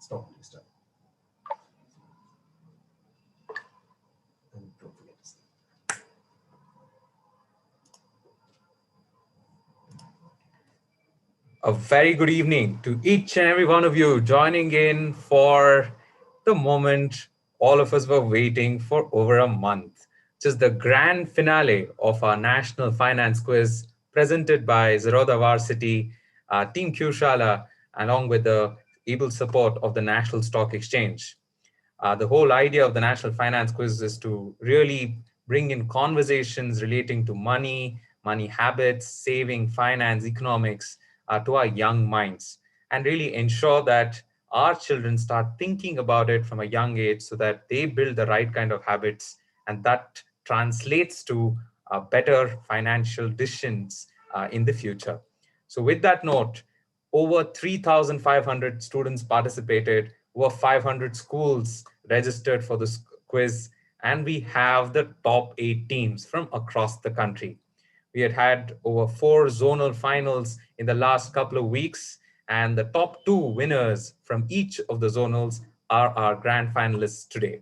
Stop. Stop. And don't forget to stop. A very good evening to each and every one of you joining in for the moment all of us were waiting for over a month. Just the grand finale of our national finance quiz presented by Zerodha Varsity, Team QShala, along with the able support of the National Stock Exchange. The whole idea of the National Finance Quiz is to really bring in conversations relating to money, money habits, saving, finance, economics to our young minds, and really ensure that our children start thinking about it from a young age so that they build the right kind of habits, and that translates to better financial decisions in the future. So, with that note, over 3,500 students participated, over 500 schools registered for this quiz, and we have the top 8 teams from across the country. We had over 4 zonal finals in the last couple of weeks, and the top 2 winners from each of the zonals are our grand finalists today.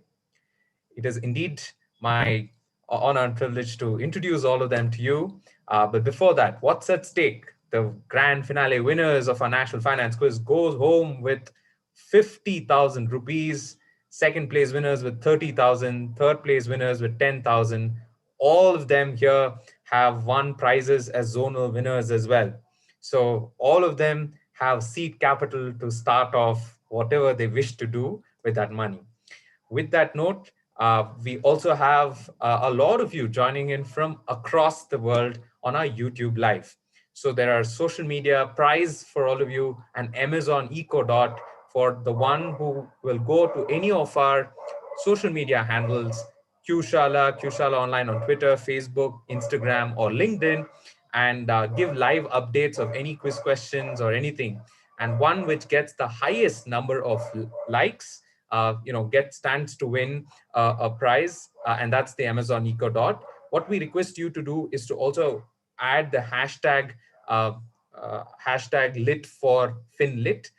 It is indeed my honor and privilege to introduce all of them to you. But before that, what's at stake? The grand finale winners of our National Finance Quiz goes home with 50,000 rupees. Second place winners with 30,000. Third place winners with 10,000. All of them here have won prizes as zonal winners as well. So all of them have seed capital to start off whatever they wish to do with that money. With that note, we also have a lot of you joining in from across the world on our YouTube live. So there are social media prize for all of you and Amazon Eco Dot for the one who will go to any of our social media handles, QShala, QShala Online on Twitter, Facebook, Instagram, or LinkedIn, and give live updates of any quiz questions or anything. And one which gets the highest number of likes stands to win a prize, and that's the Amazon Eco Dot. What we request you to do is to also add the uh, hashtag lit for FinLit,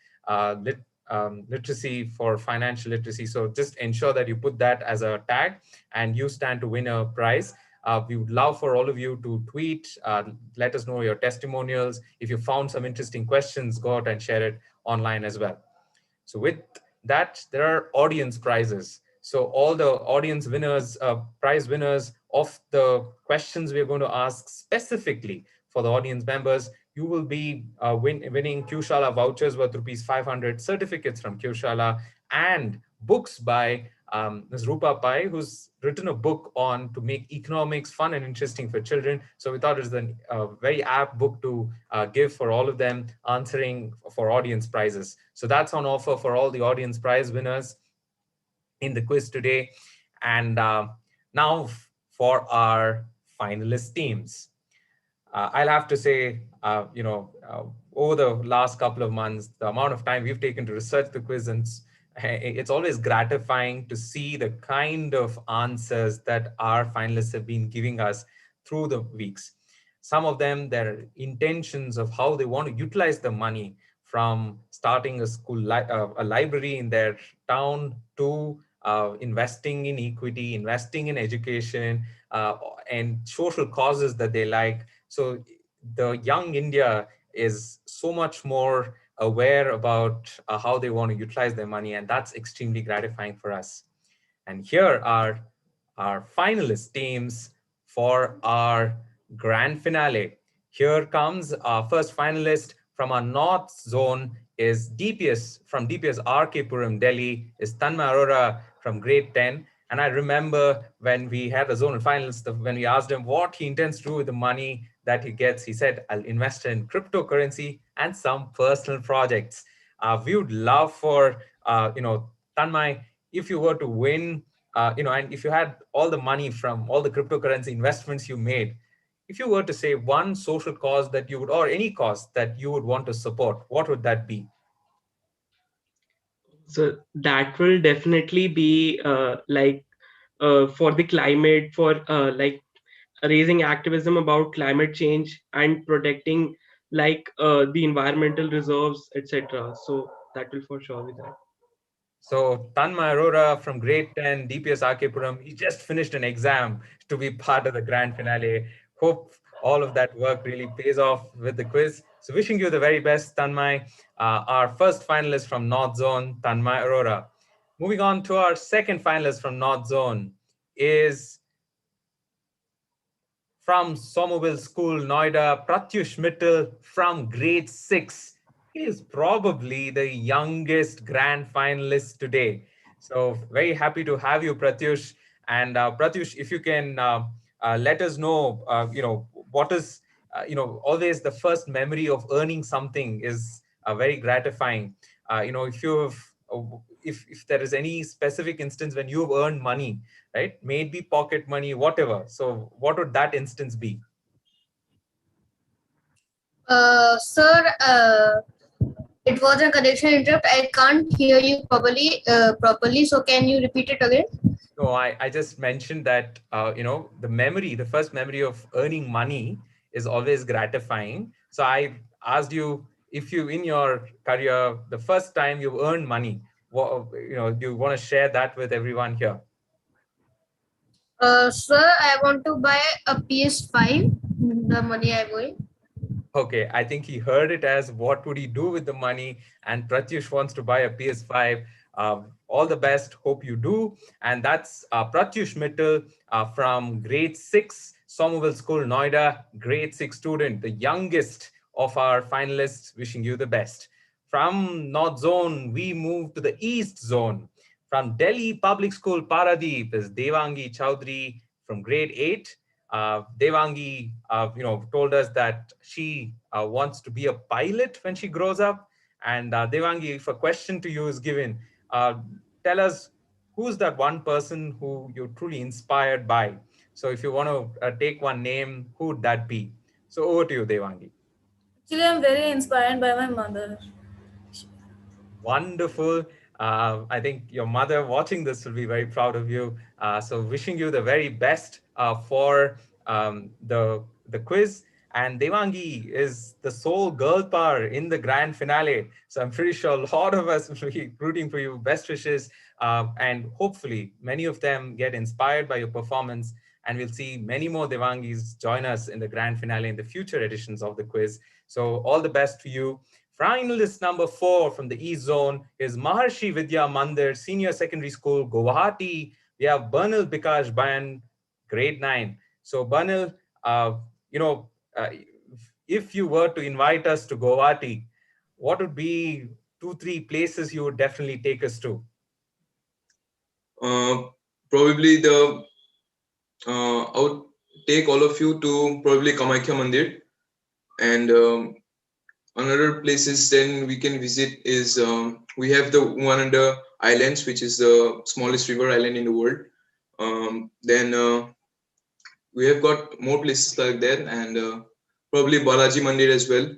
literacy for financial literacy. So just ensure that you put that as a tag, and you stand to win a prize. We would love for all of you to tweet, let us know your testimonials. If you found some interesting questions, go out and share it online as well. So with that, there are audience prizes. So all the audience winners, prize winners of the questions we're going to ask specifically for the audience members, you will be winning QShala vouchers worth rupees 500, certificates from QShala, and books by Ms. Rupa Pai, who's written a book on to make economics fun and interesting for children. So we thought it was a very apt book to give for all of them, answering for audience prizes. So that's on offer for all the audience prize winners in the quiz today. And now for our finalist teams. I'll have to say, over the last couple of months, the amount of time we've taken to research the quiz, and it's always gratifying to see the kind of answers that our finalists have been giving us through the weeks. Some of them, their intentions of how they want to utilize the money, from starting a school, a library in their town, to investing in equity, investing in education, and social causes that they like. So the young India is so much more aware about how they want to utilize their money, and that's extremely gratifying for us. And here are our finalist teams for our grand finale. Here comes our first finalist from our North Zone is DPS, from DPS RK Puram, Delhi, is Tanmay Arora from grade 10. And I remember when we had the zonal finalists, when we asked him what he intends to do with the money that he gets, he said, I'll invest in cryptocurrency and some personal projects. We would love for, Tanmay, if you were to win, and if you had all the money from all the cryptocurrency investments you made, if you were to say one social cause that you would, or any cause that you would want to support, what would that be? So that will definitely be for the climate, for raising activism about climate change and protecting the environmental reserves, etc. So that will for sure be that. So Tanmay Arora from grade 10, DPS Puram, he just finished an exam to be part of the grand finale. Hope all of that work really pays off with the quiz. So wishing you the very best, Tanmay. Our first finalist from North Zone, Tanmay Arora. Moving on to our second finalist from North Zone is from Somerville School, Noida, Pratyush Mittal from grade 6. He is probably the youngest grand finalist today. So very happy to have you, Pratyush. And Pratyush, if you can let us know, what is, always the first memory of earning something is very gratifying. If you've if there is any specific instance when you've earned money, right? Maybe pocket money, whatever. So what would that instance be? Sir, it was a connection interrupt. I can't hear you properly. So can you repeat it again? No, I just mentioned that, the first memory of earning money is always gratifying. So I asked you if you, in your career, the first time you earned money, do you want to share that with everyone here? Sir, I want to buy a PS5. The money I going. Okay, I think he heard it as what would he do with the money? And Pratyush wants to buy a PS5. All the best. Hope you do. And that's Pratyush Mittal from grade 6, Somerville School, Noida, grade 6 student, the youngest of our finalists. Wishing you the best. From North Zone, we move to the East Zone. From Delhi Public School, Paradeep is Devangi Chowdhury from grade 8. Devangi, told us that she wants to be a pilot when she grows up. And Devangi, if a question to you is given, uh, tell us who's that one person who you're truly inspired by. So if you want to take one name, who would that be? So over to you, Devangi. Actually, I'm very inspired by my mother. Wonderful. I think your mother watching this will be very proud of you. So wishing you the very best for the quiz. And Devangi is the sole girl power in the grand finale. So I'm pretty sure a lot of us will be rooting for you. Best wishes. And hopefully many of them get inspired by your performance. And we'll see many more Devangis join us in the grand finale in the future editions of the quiz. So all the best to you. Finalist number 4 from the East Zone is Maharshi Vidya Mandir, Senior Secondary School, Guwahati. We have Bernal Bikash Bayan, grade 9. So, Bernal, uh, you know, uh, if you were to invite us to Guwahati, what would be 2, 3 places you would definitely take us to? Uh, Probably I would take all of you to probably Kamakhya Mandir, and another places then we can visit is we have the one under islands, which is the smallest river island in the world. Then we have got more places like that, and probably Balaji Mandir as well.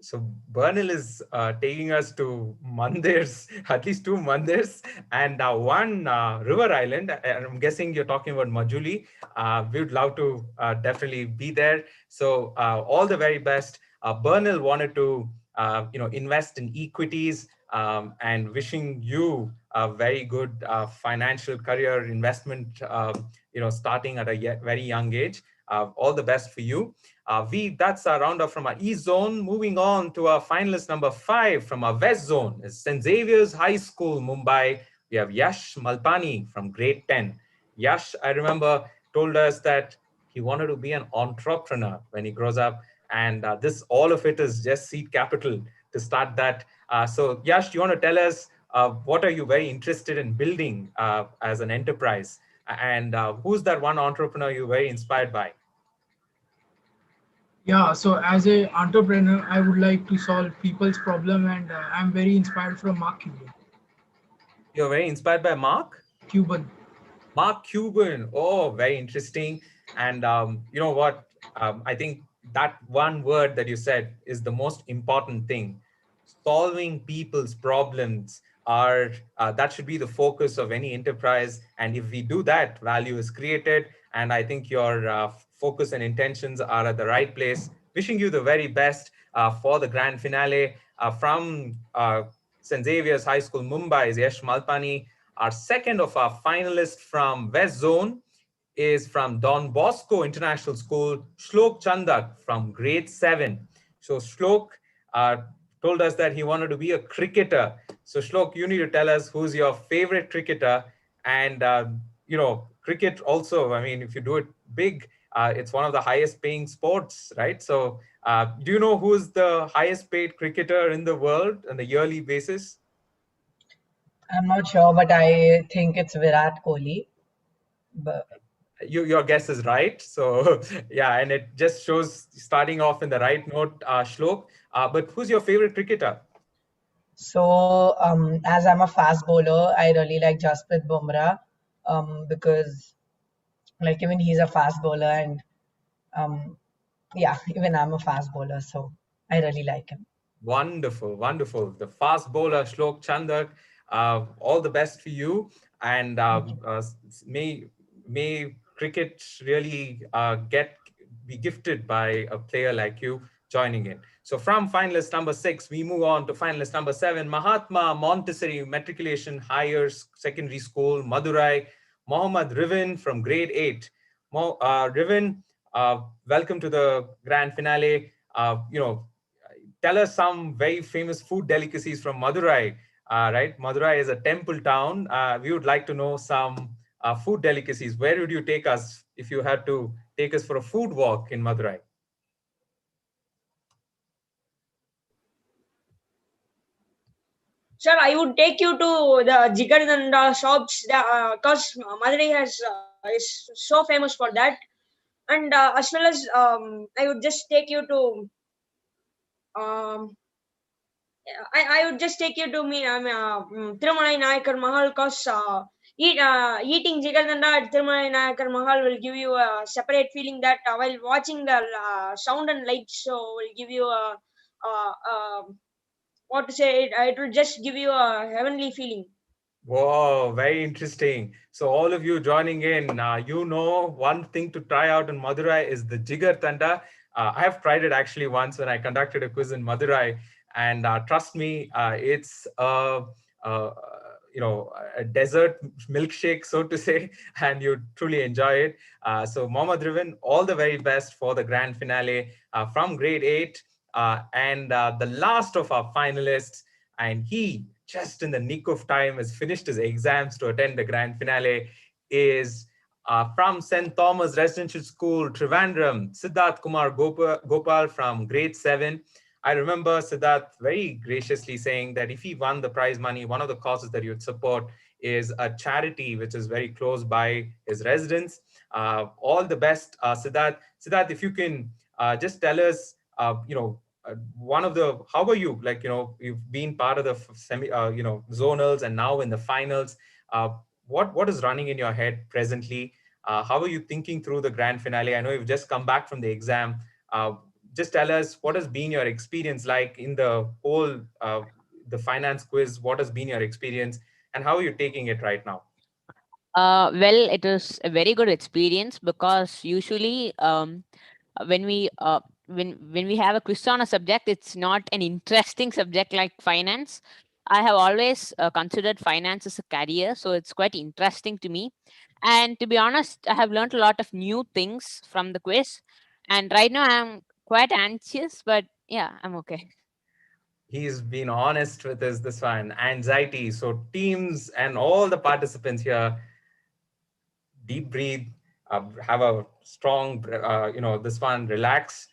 So Bernal is taking us to mandirs, at least 2 mandirs, and one river island. I'm guessing you're talking about Majuli. We would love to definitely be there. So all the very best. Bernal wanted to, invest in equities, and wishing you a very good financial career investment. Starting at a very young age. All the best for you. That's our roundup from our East Zone. Moving on to our finalist number 5 from our West Zone is St. Xavier's High School, Mumbai. We have Yash Malpani from grade 10. Yash, I remember, told us that he wanted to be an entrepreneur when he grows up. And all of it is just seed capital to start that. So Yash, do you want to tell us what are you very interested in building as an enterprise? And who's that one entrepreneur you're very inspired by? Yeah, so as a entrepreneur, I would like to solve people's problem, and I'm very inspired from Mark Cuban. You're very inspired by Mark? Cuban. Mark Cuban. Oh, very interesting. And you know what? I think that one word that you said is the most important thing. Solving people's problems are that should be the focus of any enterprise. And if we do that, value is created. And I think your focus and intentions are at the right place. Wishing you the very best for the grand finale from St. Xavier's High School, Mumbai's Yash Malpani. Our second of our finalists from West Zone is from Don Bosco International School, Shlok Chandak from grade 7. So Shlok uh, told us that he wanted to be a cricketer. So Shlok, you need to tell us who's your favorite cricketer. And, cricket also, I mean, if you do it big, it's one of the highest paying sports, right? So do you know who's the highest paid cricketer in the world on a yearly basis? I'm not sure, but I think it's Virat Kohli. But Your guess is right. So yeah, and it just shows starting off in the right note, Shlok. But who's your favorite cricketer? so, as I'm a fast bowler, I really like Jasprit Bumrah, because like even he's a fast bowler, and um, yeah, even I'm a fast bowler, so I really like him. Wonderful, wonderful. The fast bowler Shlok Chandak. All the best for you, and Thank you. may cricket really be gifted by a player like you joining in. So from finalist number 6, we move on to finalist number 7, Mahatma Montessori Matriculation Higher Secondary School, Madurai, Mohammad Rivin from grade 8. Rivin, welcome to the grand finale. Tell us some very famous food delicacies from Madurai. Right, Madurai is a temple town. We would like to know some food delicacies. Where would you take us if you had to take us for a food walk in Madurai? Sir, I would take you to the Jigardanda shops because Madurai is so famous for that. And as well as I would just take you to um, I would just take you to me Thirumalai Nayakar Mahal because eating Jigardanda at Thirumalai Nayakar Mahal will give you a separate feeling that while watching the sound and light show will give you a what to say, it will just give you a heavenly feeling. Whoa, very interesting. So all of you joining in, one thing to try out in Madurai is the Jigar Tanda. I have tried it actually once when I conducted a quiz in Madurai, and trust me, it's uh, a desert milkshake, so to say, and you truly enjoy it. So Mohammad Rivin, all the very best for the grand finale from grade 8. And the last of our finalists, and he just in the nick of time has finished his exams to attend the grand finale, is from St. Thomas Residential School, Trivandrum, Siddharth Kumar Gopal from grade 7. I remember Siddharth very graciously saying that if he won the prize money, one of the causes that he would support is a charity which is very close by his residence. All the best, Siddharth. Siddharth, if you can just tell us, one of the, how are you, like, you've been part of the zonals and now in the finals. What is running in your head presently? How are you thinking through the grand finale? I know you've just come back from the exam. Just tell us what has been your experience like in the whole the finance quiz. What has been your experience and how are you taking it right now? Well, it was a very good experience because usually when we when we have a quiz on a subject, it's not an interesting subject like finance. I have always considered finance as a career, so it's quite interesting to me. And to be honest, I have learned a lot of new things from the quiz. And right now, I'm quite anxious, but yeah, I'm okay. He's been honest with us this one. Anxiety. So teams and all the participants here, deep breathe, have a strong, this one, relax.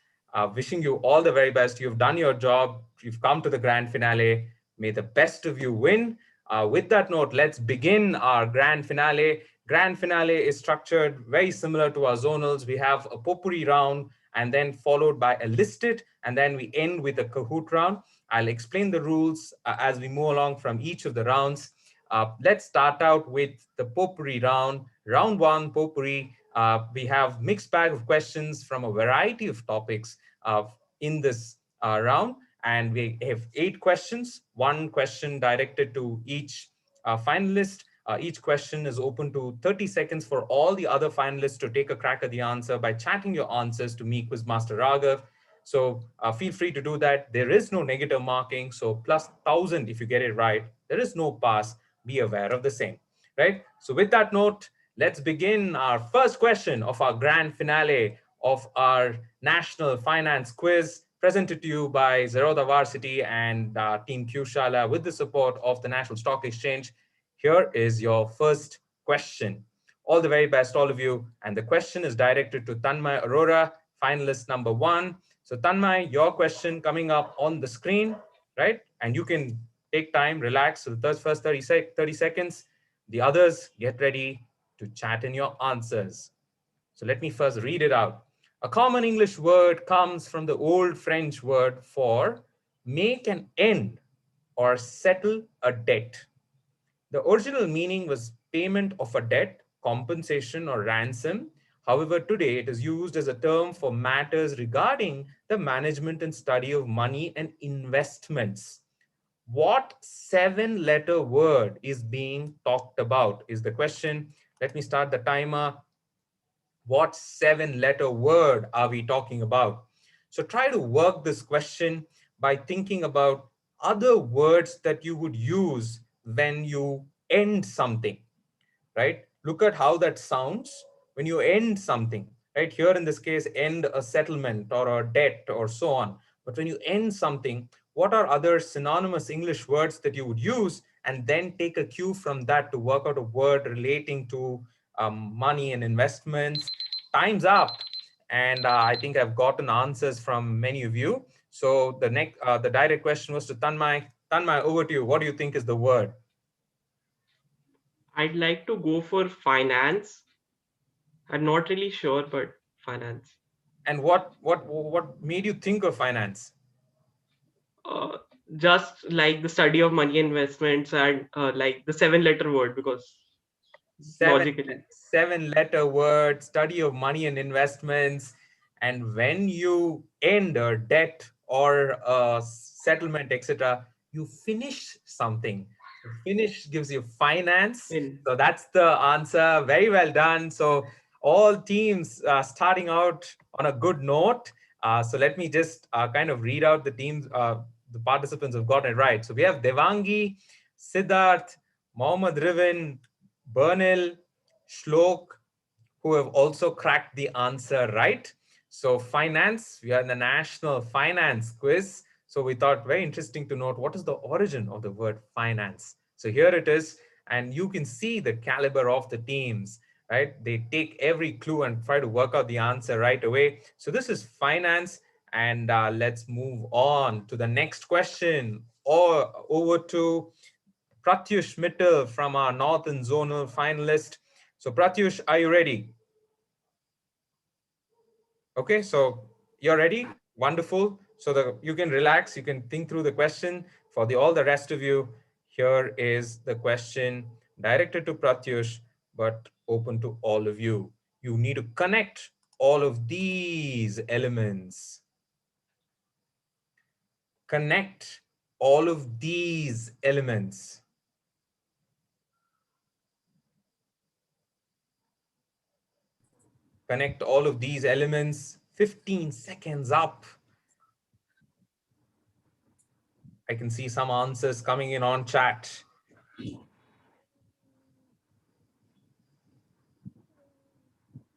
Wishing you all the very best. You've done your job. You've come to the grand finale. May the best of you win. With that note, let's begin our grand finale. Grand finale is structured very similar to our zonals. We have a potpourri round and then followed by a listed, and then we end with a Kahoot round. I'll explain the rules as we move along from each of the rounds. Let's start out with the potpourri round. Round 1, potpourri. We have mixed bag of questions from a variety of topics in this round. And we have 8 questions, 1 question directed to each finalist. Each question is open to 30 seconds for all the other finalists to take a crack at the answer by chatting your answers to me, Quizmaster Raghav. So feel free to do that. There is no negative marking. So plus 1,000 if you get it right. There is no pass. Be aware of the same, right? So with that note, let's begin our first question of our grand finale of our national finance quiz, presented to you by Zerodha Varsity and Team QShala with the support of the National Stock Exchange. Here is your first question. All the very best, all of you. And the question is directed to Tanmay Arora, finalist number 1. So Tanmay, your question coming up on the screen, right? And you can take time, relax. So the first 30 seconds. The others, get ready to chat in your answers. So let me first read it out. A common English word comes from the old French word for make an end or settle a debt. The original meaning was payment of a debt, compensation, or ransom. However, today it is used as a term for matters regarding the management and study of money and investments. What 7-letter word is being talked about is the question. Let me start the timer. What 7-letter word are we talking about? So try to work this question by thinking about other words that you would use when you end something, right? Look at how that sounds when you end something, right? Here in this case, end a settlement or a debt or so on. But when you end something, what are other synonymous English words that you would use, and then take a cue from that to work out a word relating to money and investments. Time's up. And I think I've gotten answers from many of you. So the direct question was to Tanmay. Tanmay, over to you. What do you think is the word? I'd like to go for finance. I'm not really sure, but finance. And what made you think of finance? Uh, just like the study of money investments and like the 7-letter word, because Seven logically. 7-letter word, study of money and investments. And when you end a debt or a settlement, etc., you finish something. So finish gives you finance. In So that's the answer. Very well done. So all teams starting out on a good note. So let me just kind of read out the teams. The participants have gotten it right. So we have Devangi, Siddharth, Mohammad Rivin, Bernil, Shlok, who have also cracked the answer right. So finance, we are in the national finance quiz. So we thought very interesting to note what is the origin of the word finance. So here it is, and you can see the caliber of the teams, right? They take every clue and try to work out the answer right away. So this is finance, and let's move on to the next question, or over to Pratyush Mittal from our Northern Zonal finalist. So Pratyush, are you ready? Okay, so you're ready? Wonderful. So you can relax, you can think through the question. For all the rest of you, here is the question directed to Pratyush, but open to all of you. You need to connect all of these elements. Connect all of these elements. Connect all of these elements. 15 seconds up. I can see some answers coming in on chat.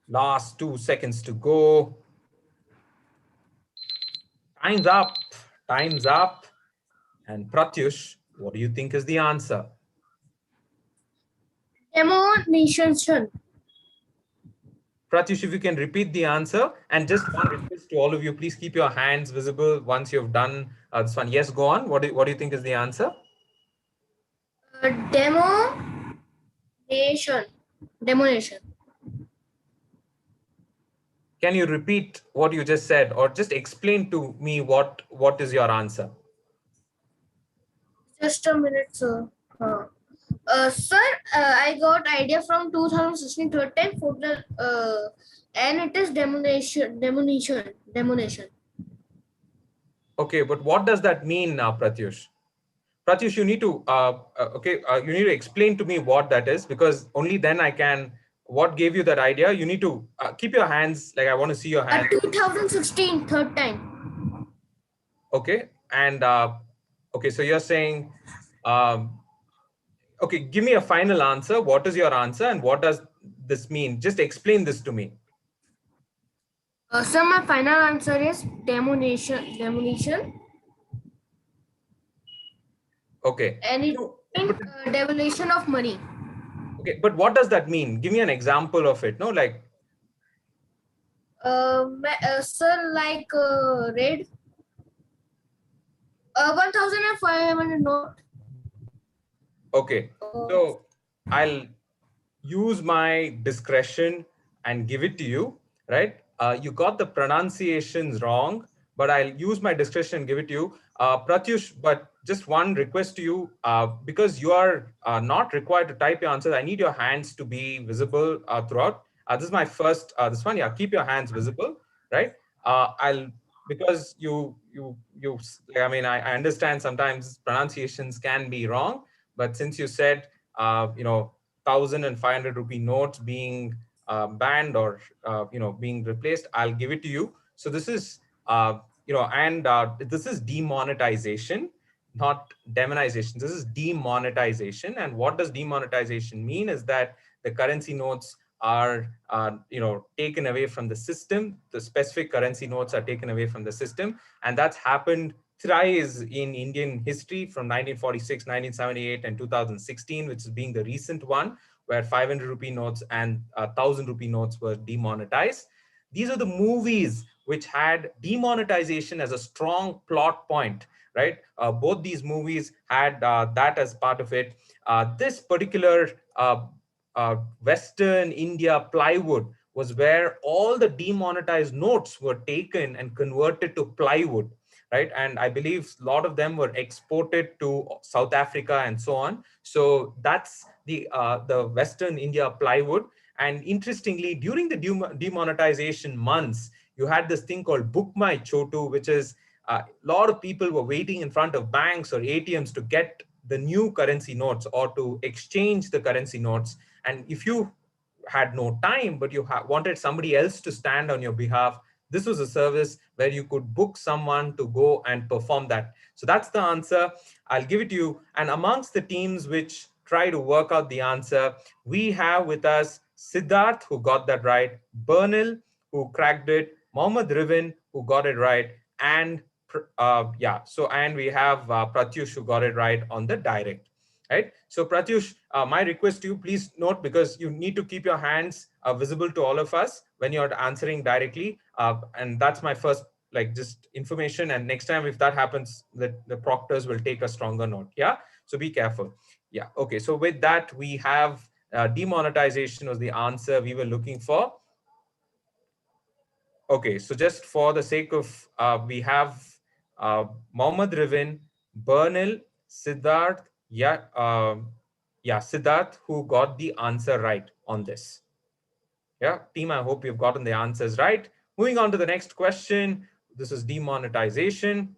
Last 2 seconds to go. Time's up. Time's up. And Pratyush, what do you think is the answer? Demonstration. Pratyush, if you can repeat the answer, and just one request to all of you, please keep your hands visible once you've done this one. Yes, go on. What do you think is the answer? Demonstration. Demonstration. Can you repeat what you just said, or just explain to me what is your answer? Just a minute, sir. Sir, I got idea from 2016 third time for the and it is demolition. Okay, but what does that mean now, Pratyush? Pratyush, you need to you need to explain to me what that is, because only then I can. What gave you that idea? You need to keep your hands, like I want to see your hands. 2016 third time. Okay. And okay, so you're saying, um, okay, give me a final answer. What is your answer and what does this mean? Just explain this to me. Sir, my final answer is demolition. Demolition. Okay. And it No, means but devolution of money. okay, but what does that mean? Give me an example of it. No, like, Sir, like red 1,500 note. okay. Uh, So I'll use my discretion and give it to you, right? You got the pronunciations wrong, but I'll use my discretion and give it to you. Pratyush, but just one request to you, because you are not required to type your answers, I need your hands to be visible throughout. This is my first, this one, yeah, keep your hands visible, right? I'll, because I mean, I understand sometimes pronunciations can be wrong, but since you said, 1,500 rupee notes being banned or being replaced, I'll give it to you. So this is and this is demonetization, not demonization. This is demonetization. And what does demonetization mean is that the currency notes are taken away from the system. The specific currency notes are taken away from the system, and that's happened thrice in Indian history from 1946, 1978, and 2016, which is being the recent one, where 500 rupee notes and 1,000 rupee notes were demonetized. These are the movies which had demonetization as a strong plot point, right? Both these movies had that as part of it. This particular Western India plywood was where all the demonetized notes were taken and converted to plywood, right? And I believe a lot of them were exported to South Africa and so on. So that's the Western India plywood. And interestingly, during the demonetization months, you had this thing called Book My Chotu, which is a lot of people were waiting in front of banks or ATMs to get the new currency notes or to exchange the currency notes. And if you had no time, but you wanted somebody else to stand on your behalf, this was a service where you could book someone to go and perform that. So that's the answer. I'll give it to you. And amongst the teams which try to work out the answer, we have with us Siddharth, who got that right, Bernil, who cracked it, Mohammed Rivin, who got it right, and and we have Pratyush, who got it right on the direct. Right. So Pratyush, my request to you, please note, because you need to keep your hands visible to all of us when you're answering directly. And that's my first, like, just information. And next time, if that happens, the proctors will take a stronger note. Yeah. So be careful. Yeah. Okay. So with that, we have demonetization was the answer we were looking for. Okay, so just for the sake of, we have Mohammed Rivin, Bernil, Siddharth, Siddharth, who got the answer right on this. Yeah, team, I hope you've gotten the answers right. Moving on to the next question. This is demonetization.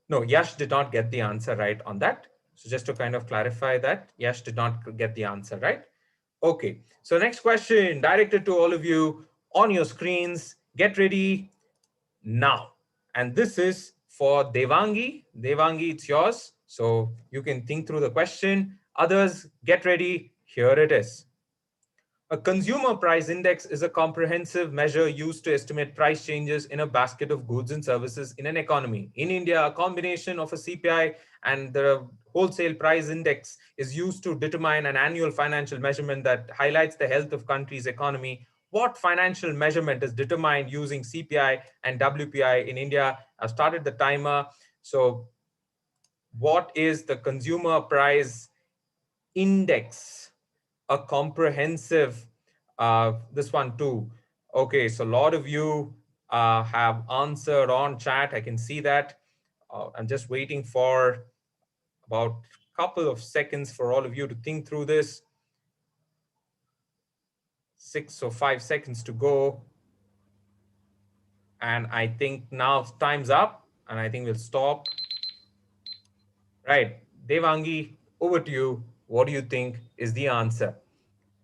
No, Yash did not get the answer right on that. So just to kind of clarify that, Yash did not get the answer right. Okay, so next question directed to all of you on your screens. Get ready now. And this is for Devangi. Devangi, it's yours. So you can think through the question. Others, get ready. Here it is. A consumer price index is a comprehensive measure used to estimate price changes in a basket of goods and services in an economy. In India, a combination of a CPI and the wholesale price index is used to determine an annual financial measurement that highlights the health of country's economy. What financial measurement is determined using CPI and WPI in India? I've started the timer. So what is the consumer price index? A comprehensive, this one too. Okay, so a lot of you have answered on chat. I can see that. I'm just waiting for about a couple of seconds for all of you to think through this. 6 or 5 seconds to go. And I think now time's up, and I think we'll stop. Right, Devangi, over to you. What do you think is the answer?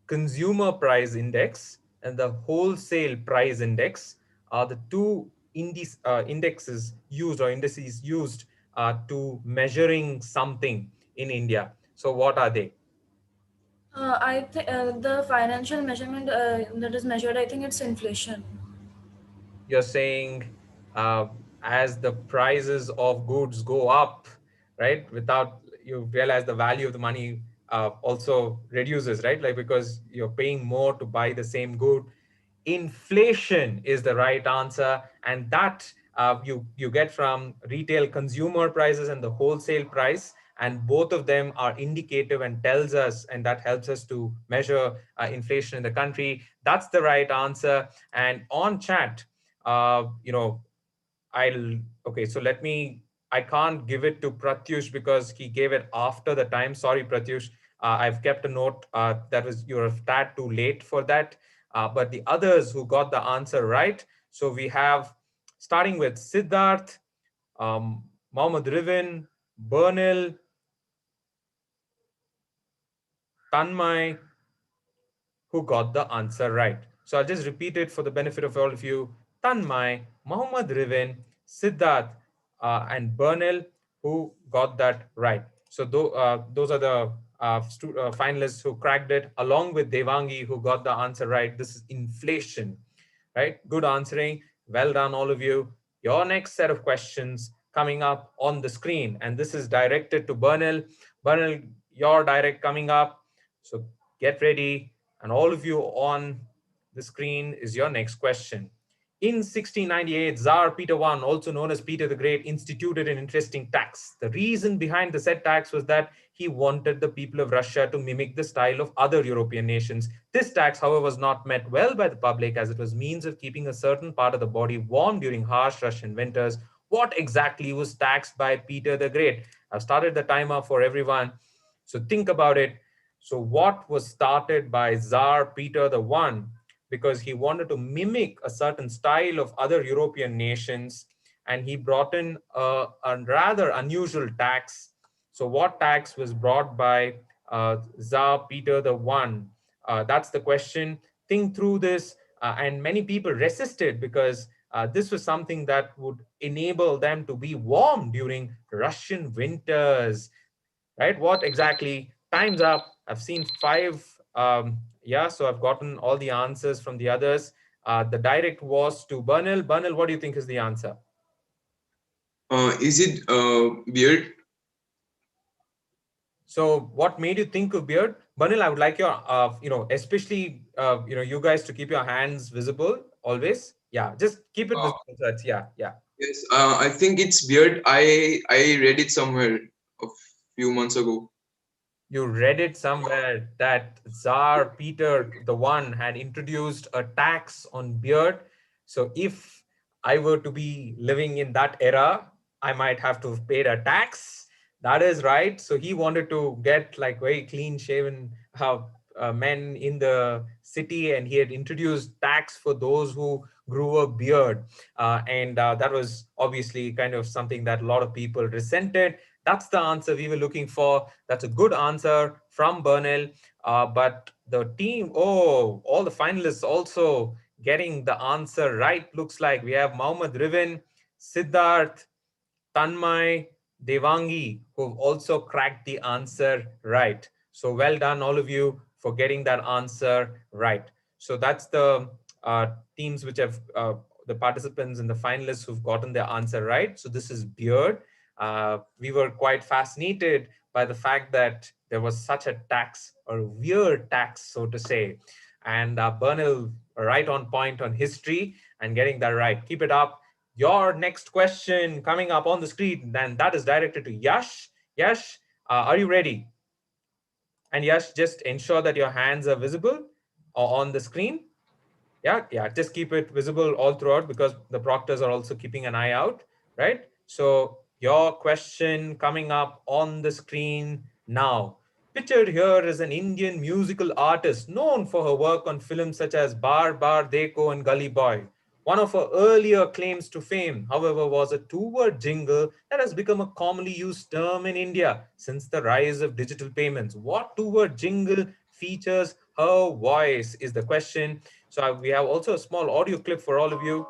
Consumer price index and the wholesale price index are the two indexes used or indices used to measuring something in India. So what are they? I think the financial measurement that is measured, I think it's inflation. You're saying uh, as the prices of goods go up, right? Without you realize the value of the money also reduces, right? Like because you're paying more to buy the same good. Inflation is the right answer, and that you get from retail consumer prices and the wholesale price, and both of them are indicative and tells us, and that helps us to measure inflation in the country. That's the right answer. And on chat, you know, I'll okay. So let me. I can't give it to Pratyush because he gave it after the time. Sorry, Pratyush. I've kept a note that was you're a tad too late for that. But the others who got the answer right. So we have starting with Siddharth, Mohammed Rivin, Bernil, Tanmay, who got the answer right. So I'll just repeat it for the benefit of all of you. Tanmay, Mohammad Rivin, Siddharth, and Bernal, who got that right. So those are the finalists who cracked it, along with Devangi, who got the answer right. This is inflation, right? Good answering. Well done, all of you. Your next set of questions coming up on the screen, and this is directed to Bernal. Bernal, your direct coming up. So get ready, and all of you on the screen is your next question. In 1698, Tsar Peter I, also known as Peter the Great, instituted an interesting tax. The reason behind the said tax was that he wanted the people of Russia to mimic the style of other European nations. This tax, however, was not met well by the public as it was means of keeping a certain part of the body warm during harsh Russian winters. What exactly was taxed by Peter the Great? I've started the timer for everyone. So think about it. So what was started by Tsar Peter the One because he wanted to mimic a certain style of other European nations, and he brought in a rather unusual tax. So what tax was brought by Tsar Peter the One? That's the question. Think through this, and many people resisted because this was something that would enable them to be warm during Russian winters, right? What exactly? Time's up. I've seen five. Yeah, so I've gotten all the answers from the others. The direct was to Bernal. Bernal, what do you think is the answer? Is it beard? So, what made you think of beard, Bernal? I would like your, especially, you guys to keep your hands visible always. Yeah, just keep it Uh, visible. So it's, yeah, yeah. yes, I think it's beard. I read it somewhere a few months ago. You read it somewhere that Tsar Peter the One had introduced a tax on beard. So if I were to be living in that era, I might have to have paid a tax. That is right. So he wanted to get like very clean shaven men in the city, and he had introduced tax for those who grew a beard. And that was obviously kind of something that a lot of people resented. That's the answer we were looking for. That's a good answer from Bernal. But the team, all the finalists also getting the answer right. Looks like we have Mohammad Rivin, Siddharth, Tanmay, Devangi, who've also cracked the answer right. So well done, all of you, for getting that answer right. So that's the teams which have the participants and the finalists who've gotten their answer right. So this is beard. We were quite fascinated by the fact that there was such a tax, or weird tax, so to say. And Bernal right on point on history and getting that right. Keep it up. Your next question coming up on the screen, and that is directed to Yash. Yash, are you ready? And Yash, just ensure that your hands are visible on the screen. Yeah, just keep it visible all throughout because the proctors are also keeping an eye out, right? So your question coming up on the screen now. Pictured here is an Indian musical artist known for her work on films such as Bar Bar Deko and Gully Boy. One of her earlier claims to fame, however, was a two-word jingle that has become a commonly used term in India since the rise of digital payments. What two-word jingle features her voice is the question. So we have also a small audio clip for all of you.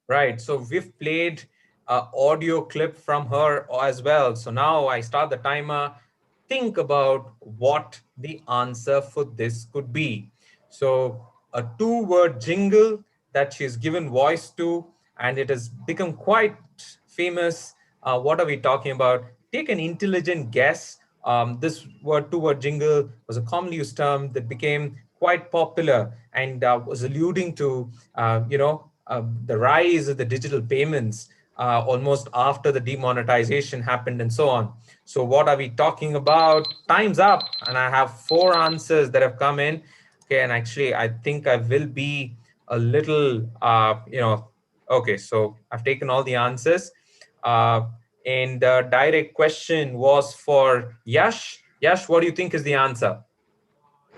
Right. So we've played a audio clip from her as well. So now I start the timer. Think about what the answer for this could be. So a two-word jingle that she's given voice to, and it has become quite famous. What are we talking about? Take an intelligent guess. This two-word jingle was a commonly used term that became quite popular and was alluding to, the rise of the digital payments almost after the demonetization happened and so on. So what are we talking about? Time's up, and I have four answers that have come in. Okay, and actually, I think I will be a little, okay, so I've taken all the answers. And the direct question was for Yash. Yash, what do you think is the answer?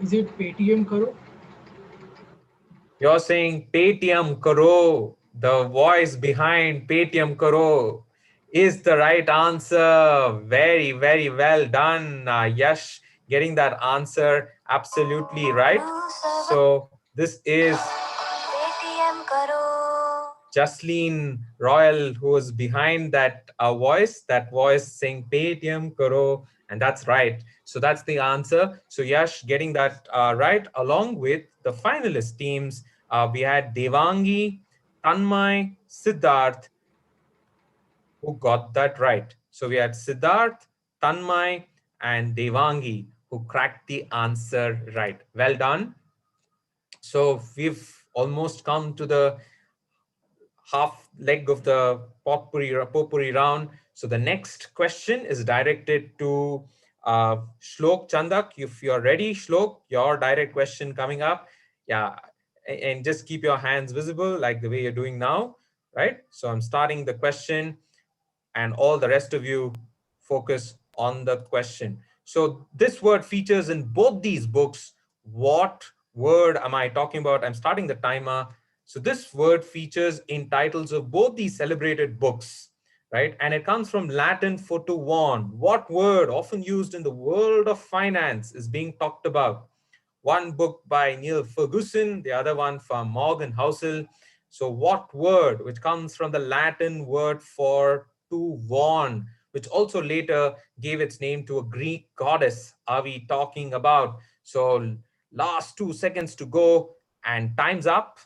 Is it Paytm Karo? You're saying Paytm Karo, the voice behind Paytm Karo is the right answer. Very, very well done, Yash, getting that answer absolutely right. So this is Jasleen Royal, who was behind that voice saying Paytm Karo, and that's right. So that's the answer. So Yash getting that right, along with the finalist teams. We had Devangi, Tanmay, Siddharth, who got that right. So we had Siddharth, Tanmay, and Devangi, who cracked the answer right. Well done. So we've almost come to the half leg of the potpourri round. So the next question is directed to Shlok Chandak. If you're ready, Shlok, your direct question coming up. Yeah, and just keep your hands visible like the way you're doing now, right? So I'm starting the question, and all the rest of you focus on the question. So this word features in both these books. What word am I talking about? I'm starting the timer. So this word features in titles of both these celebrated books, right? And it comes from Latin for to warn. What word, often used in the world of finance, is being talked about? One book by Neil Ferguson, the other one from Morgan Housel. So what word, which comes from the Latin word for to warn, which also later gave its name to a Greek goddess, are we talking about? So last 2 seconds to go, and time's up.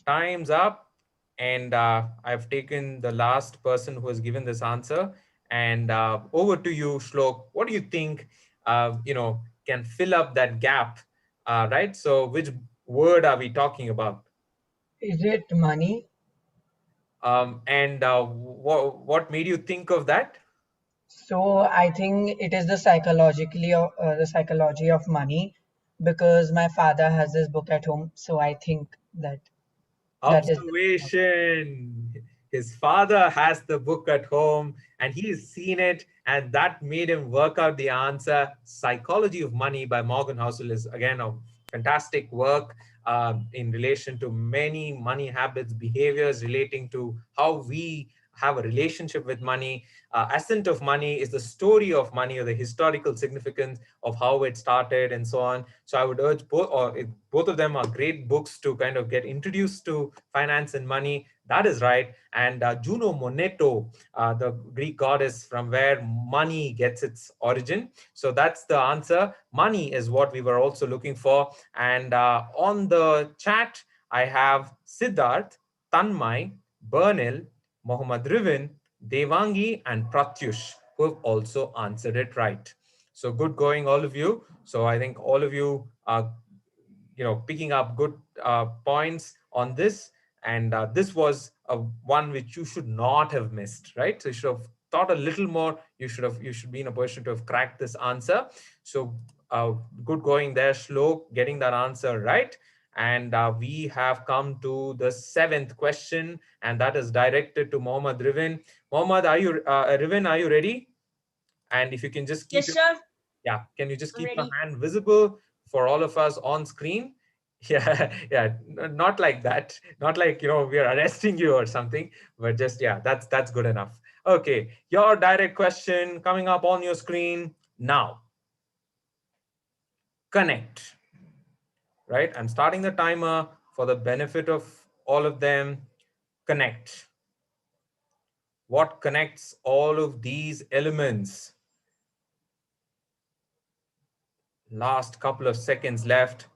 Time's up. And I've taken the last person who has given this answer. And over to you, Shlok. What do you think, can fill up that gap, right? So which word are we talking about? Is it money? And what made you think of that? So I think it is the psychology of money, because my father has this book at home. So I think that that is. Observation. His father has the book at home and he's seen it, and that made him work out the answer. Psychology of Money by Morgan Housel is again a fantastic work in relation to many money habits, behaviors relating to how we have a relationship with money. Ascent of Money is the story of money, or the historical significance of how it started and so on. So I would urge both of them are great books to kind of get introduced to finance and money. That is right. And Juno Moneto, the Greek goddess from where money gets its origin. So that's the answer. Money is what we were also looking for. And on the chat, I have Siddharth, Tanmay, Bernil, Mohammad Rivin, Devangi, and Pratyush, who have also answered it right. So good going, all of you. So I think all of you are, picking up good points on this. And this was one which you should not have missed, right? So you should have thought a little more. You should be in a position to have cracked this answer. So good going there, Shlok, getting that answer right. And we have come to the seventh question, and that is directed to Mohammad Rivin. Mohammad, Rivin, are you ready? And if you can just Yes, sir. can you just I'm keep your ready. hand visible for all of us on screen? Yeah, yeah, not like that. Not like, we are arresting you or something, but just, yeah, that's good enough. Okay, your direct question coming up on your screen now. Connect, right? I'm starting the timer for the benefit of all of them. Connect. What connects all of these elements? Last couple of seconds left.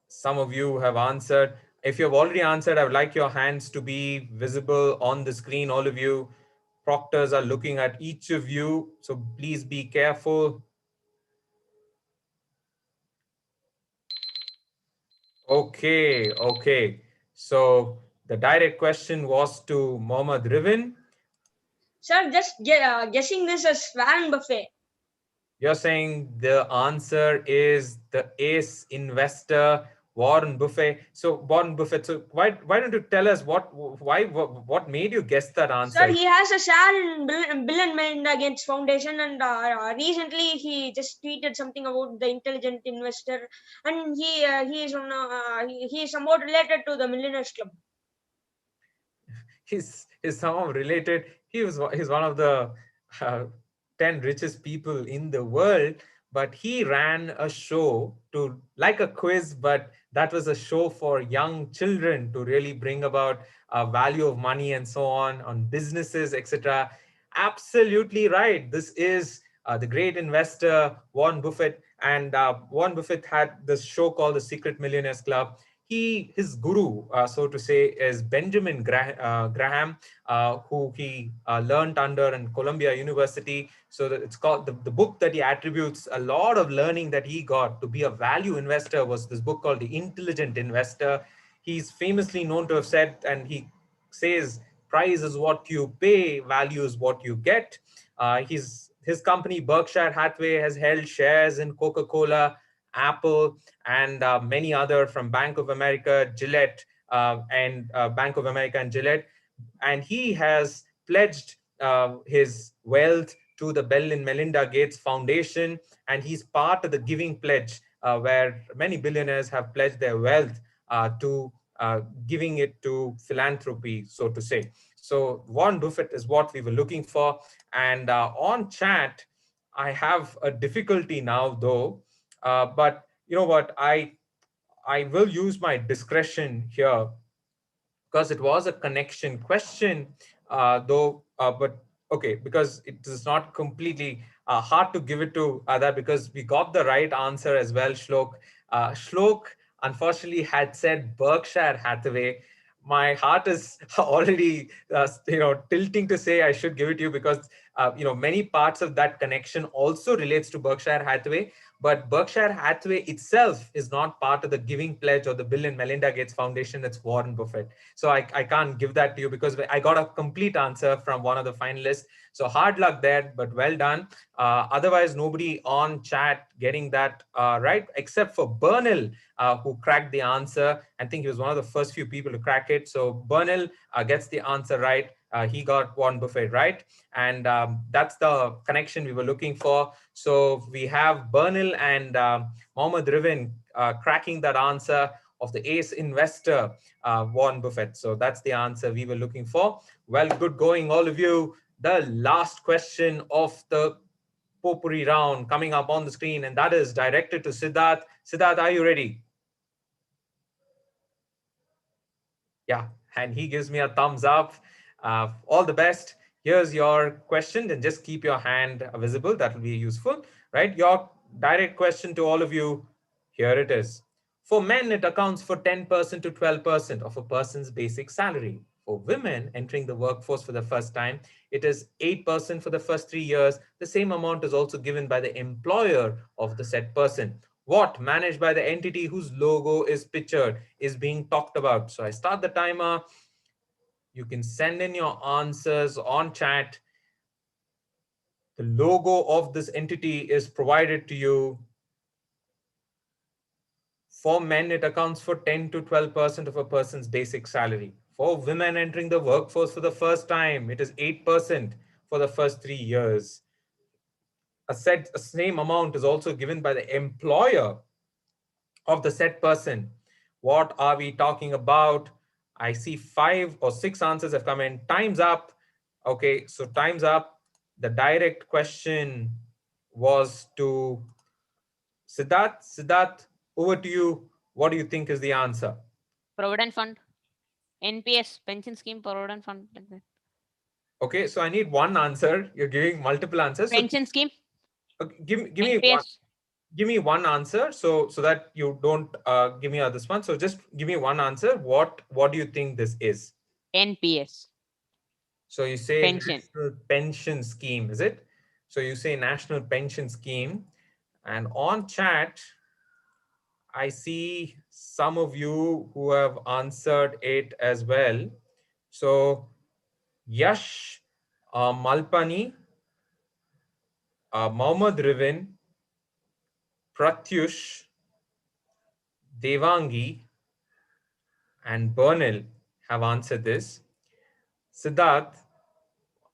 Some of you have answered. If you have already answered, I would like your hands to be visible on the screen. All of you proctors are looking at each of you, so please be careful. Okay, okay. So the direct question was to Mohammad Rivin. Sir, just guessing this as Warren Buffet. You're saying the answer is the ace investor Warren Buffett. So Warren Buffett. So why don't you tell us what made you guess that Sir, answer? he has a share in Bill and Melinda Gates Foundation, and recently he just tweeted something about the intelligent investor, and he is somewhat related to the Millionaires Club. He's somehow related. He's one of the uh, 10 richest people in the world, but he ran a show to like a quiz, but that was a show for young children to really bring about value of money and so on businesses, etc. Absolutely right. This is the great investor Warren Buffett, and Warren Buffett had this show called the Secret Millionaires Club. His guru, so to say, is Benjamin Graham, who he learned under in Columbia University. So that it's called the book that he attributes a lot of learning that he got to be a value investor was this book called The Intelligent Investor. He's famously known to have said, and he says, price is what you pay, value is what you get. His company Berkshire Hathaway has held shares in Coca-Cola, Apple, and many other from Bank of America, Gillette, and Bank of America and Gillette. And he has pledged his wealth to the Bill and Melinda Gates Foundation, and he's part of the Giving Pledge, where many billionaires have pledged their wealth to giving it to philanthropy, so to say. So Warren Buffett is what we were looking for. And on chat, I have a difficulty now, though. But you know what? I will use my discretion here because it was a connection question, though. But okay, because it is not completely hard to give it to that because we got the right answer as well, Shlok. Shlok unfortunately had said Berkshire Hathaway. My heart is already tilting to say I should give it to you because many parts of that connection also relates to Berkshire Hathaway, but Berkshire Hathaway itself is not part of the Giving Pledge or the Bill and Melinda Gates Foundation. It's Warren Buffett. So I can't give that to you because I got a complete answer from one of the finalists. So hard luck there, but well done. Otherwise, nobody on chat getting that right, except for Bernal, who cracked the answer. I think he was one of the first few people to crack it. So Bernal gets the answer right. He got Warren Buffett right. And that's the connection we were looking for. So we have Bernal and Mohammad Rivin cracking that answer of the ace investor, Warren Buffett. So that's the answer we were looking for. Well, good going, all of you. The last question of the potpourri round coming up on the screen, and that is directed to Siddharth. Siddharth, are you ready? Yeah, and he gives me a thumbs up. All the best. Here's your question, and just keep your hand visible. That will be useful, right? Your direct question to all of you. Here it is. For men, it accounts for 10% to 12% of a person's basic salary. For women entering the workforce for the first time, it is 8% for the first 3 years. The same amount is also given by the employer of the said person. What managed by the entity whose logo is pictured is being talked about. So I start the timer. You can send in your answers on chat. The logo of this entity is provided to you. For men, it accounts for 10 to 12% of a person's basic salary. For women entering the workforce for the first time, it is 8% for the first 3 years. a same amount is also given by the employer of the said person. What are we talking about? I see 5 or 6 answers have come in. Time's up. Okay, so time's up. The direct question was to Siddharth. Siddharth, over to you. What do you think is the answer? Provident fund, NPS, pension scheme, provident fund, like that. Okay, so I need one answer. You're giving multiple answers. So Pension scheme, okay, NPS. give me one answer so that you don't give me this one. So just give me one answer. What do you think this is? NPS, So you say pension. national pension scheme, is it? So you say national pension scheme, and on chat, I see some of you who have answered it as well. So Yash, Malpani, Mohammad Rivin, Pratyush, Devangi, and Bernal have answered this. Siddharth,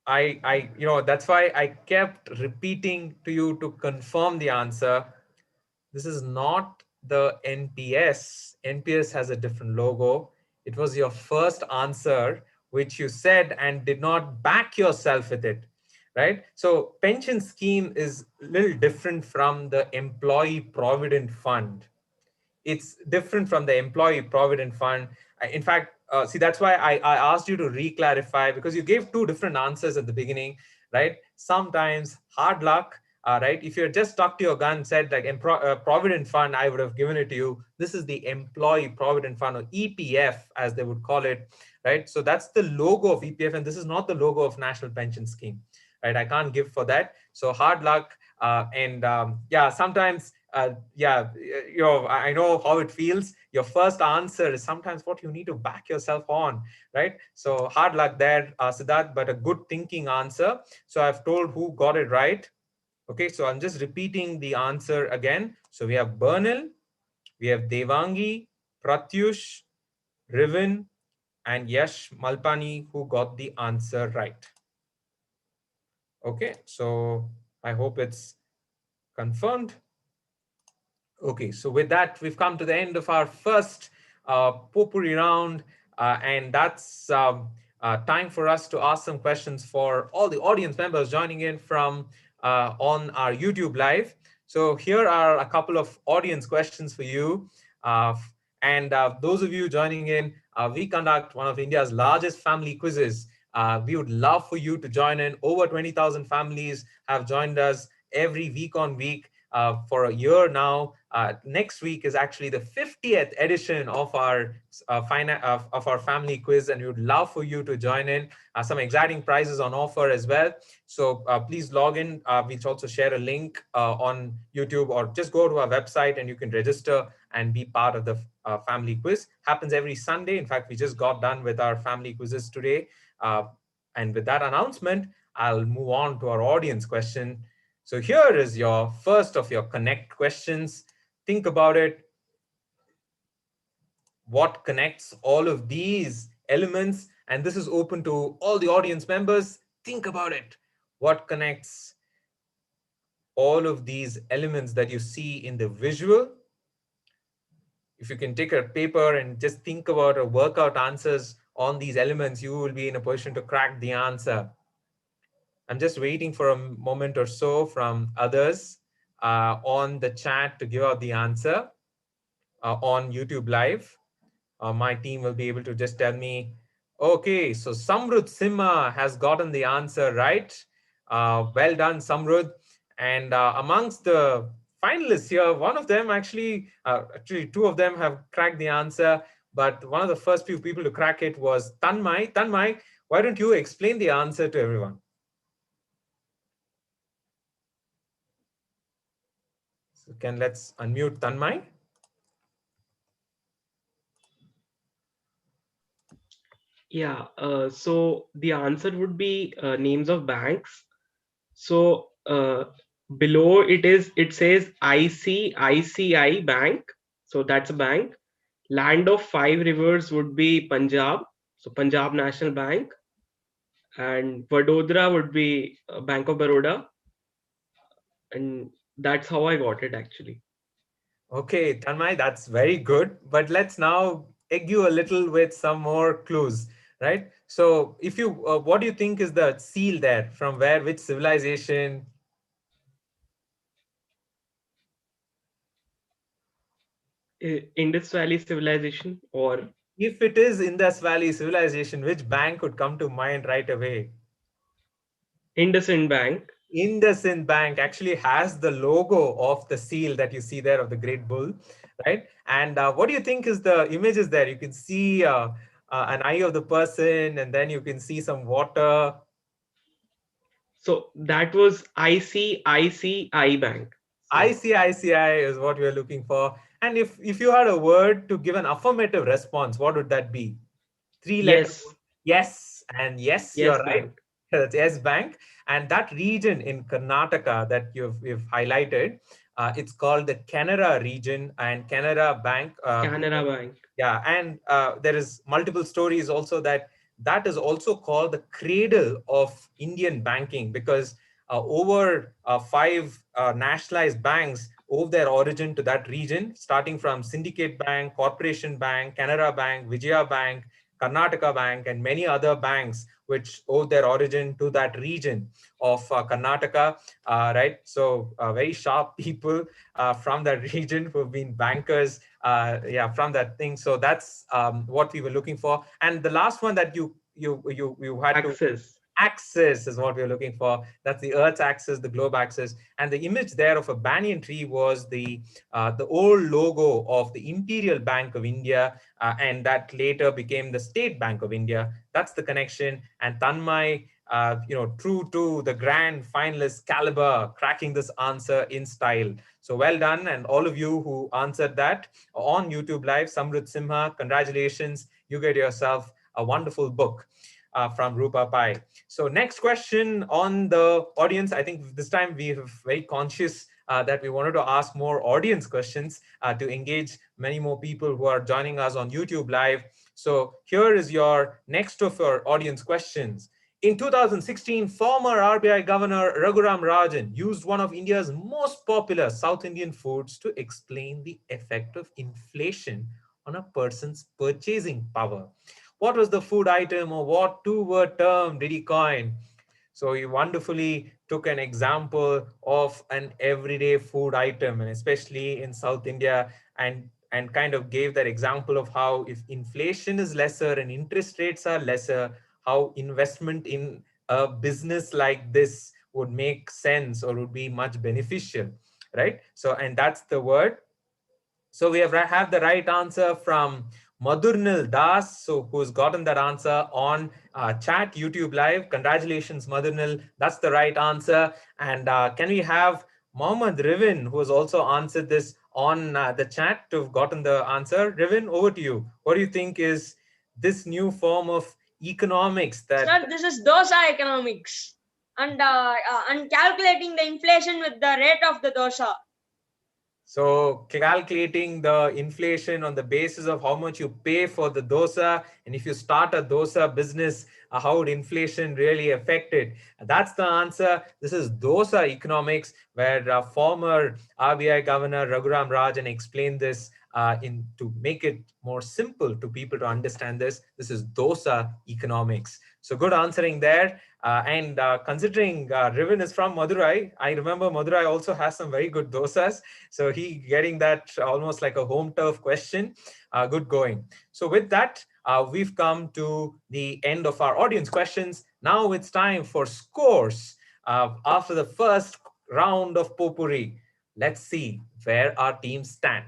that's why I kept repeating to you to confirm the answer. This is not the NPS. NPS has a different logo. It was your first answer, which you said and did not back yourself with it, right? So pension scheme is a little different from the employee provident fund. It's different from the employee provident fund. In fact, see, that's why I asked you to re-clarify, because you gave two different answers at the beginning, right? Sometimes hard luck, right? If you're just stuck to your gun, said like provident fund, I would have given it to you. This is the employee provident fund, or EPF as they would call it, right? So that's the logo of EPF, and this is not the logo of National Pension Scheme, right? I can't give for that. So hard luck. Yeah, sometimes yeah, I know how it feels. Your first answer is sometimes what you need to back yourself on, right? So hard luck there, Siddharth, but a good thinking answer. So I've told who got it right. Okay, so I'm just repeating the answer again. So we have Bernal, we have Devangi, Pratyush, Rivin, and Yash Malpani who got the answer right. Okay, so I hope it's confirmed. Okay, so with that, we've come to the end of our first potpourri round, and that's time for us to ask some questions for all the audience members joining in from on our YouTube live. So here are a couple of audience questions for you. And those of you joining in, we conduct one of India's largest family quizzes. We would love for you to join in. Over 20,000 families have joined us every week on week for a year now. Next week is actually the 50th edition of our of our family quiz, and we would love for you to join in. Some exciting prizes on offer as well. So please log in. We'll also share a link on YouTube, or just go to our website and you can register and be part of the family quiz. Happens every Sunday. In fact, we just got done with our family quizzes today. And with that announcement, I'll move on to our audience question. So here is your first of your connect questions. Think about it. What connects all of these elements? And this is open to all the audience members. Think about it. What connects all of these elements that you see in the visual? If you can take a paper and just think about or work out answers on these elements, you will be in a position to crack the answer. I'm just waiting for a moment or so from others on the chat to give out the answer on YouTube Live. My team will be able to just tell me, okay, so Samrud Simha has gotten the answer right. Well done, Samrud. And amongst the finalists here, one of them actually two of them have cracked the answer, but one of the first few people to crack it was Tanmay. Tanmay, why don't you explain the answer to everyone? So let's unmute Tanmay. Yeah, so the answer would be names of banks. So below it says ICICI Bank. So that's a bank. Land of five rivers would be Punjab. So Punjab National Bank. And Vadodara would be Bank of Baroda. and that's how I got it actually. Okay, Tanmay, that's very good. But let's now egg you a little with some more clues, right? So, if you, what do you think is the seal there? From where, which civilization? Indus Valley civilization or If it is Indus Valley civilization, which bank would come to mind right away? IndusInd Bank. IndusInd Bank actually has the logo of the seal that you see there of the great bull, right? And what do you think is the images there? You can see an eye of the person, and then you can see some water. So that was ICICI Bank. So ICICI is what we are looking for. And if you had a word to give an affirmative response, what would that be? Three-letter yes, word. Yes, and yes, you're yes right. bank. That's Yes Bank. And that region in Karnataka that you've highlighted, it's called the Canara region, and Canara Bank. Canara Bank. Yeah, and there is multiple stories also that that is also called the cradle of Indian banking, because over five nationalized banks owe their origin to that region, starting from Syndicate Bank, Corporation Bank, Canara Bank, Vijaya Bank, Karnataka Bank, and many other banks which owe their origin to that region of Karnataka, right? So very sharp people from that region who've been bankers, yeah, from that thing. So that's what we were looking for. And the last one that you had to, Axis. axis is what we are looking for. That's the Earth's axis, the globe axis, and the image there of a banyan tree was the old logo of the Imperial Bank of India, and that later became the State Bank of India. That's the connection. And Tanmay, true to the grand finalist caliber, cracking this answer in style. So well done, and all of you who answered that on YouTube Live, Samrit Simha, congratulations. You get yourself a wonderful book from Rupa Pai. So next question on the audience. I think this time we have very conscious that we wanted to ask more audience questions to engage many more people who are joining us on YouTube Live. So here is your next of our audience questions. In 2016, former RBI Governor Raghuram Rajan used one of India's most popular South Indian foods to explain the effect of inflation on a person's purchasing power. What was the food item, or what two-word term did he coin? So he wonderfully took an example of an everyday food item, and especially in South India, and kind of gave that example of how if inflation is lesser and interest rates are lesser, how investment in a business like this would make sense or would be much beneficial, right? So, and that's the word. So we have the right answer from Madhurnil Das, so who's gotten that answer on chat YouTube Live. Congratulations, Madhurnil. That's the right answer. And can we have Mohammed Rivin, who has also answered this on the chat, to have gotten the answer? Rivin, over to you. What do you think is this new form of economics that... Sir, this is dosa economics, and calculating the inflation with the rate of the dosa. So calculating the inflation on the basis of how much you pay for the dosa, and if you start a dosa business, how would inflation really affect it? That's the answer. This is dosa economics, where former RBI Governor Raghuram Rajan explained this in to make it more simple to people to understand this. This is dosa economics. So good answering there. And considering Riven is from Madurai, I remember Madurai also has some very good dosas. So he getting that almost like a home turf question. Good going. So with that, we've come to the end of our audience questions. Now it's time for scores. After the first round of potpourri, let's see where our teams stand.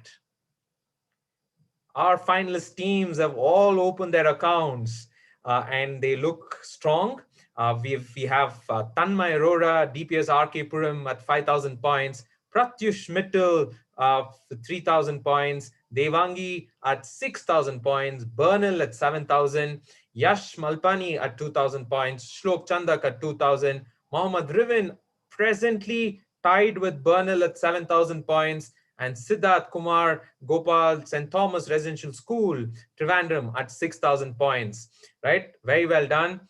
Our finalist teams have all opened their accounts and they look strong. We have Tanmay Arora, DPS RK Puram at 5,000 points, Pratyush Mittal 3,000 points, Devangi at 6,000 points, Bernal at 7,000, Yash Malpani at 2,000 points, Shlok Chandak at 2,000, Mohammad Rivin presently tied with Bernal at 7,000 points, and Siddharth Kumar Gopal, St. Thomas Residential School, Trivandrum at 6,000 points, right? Very well done.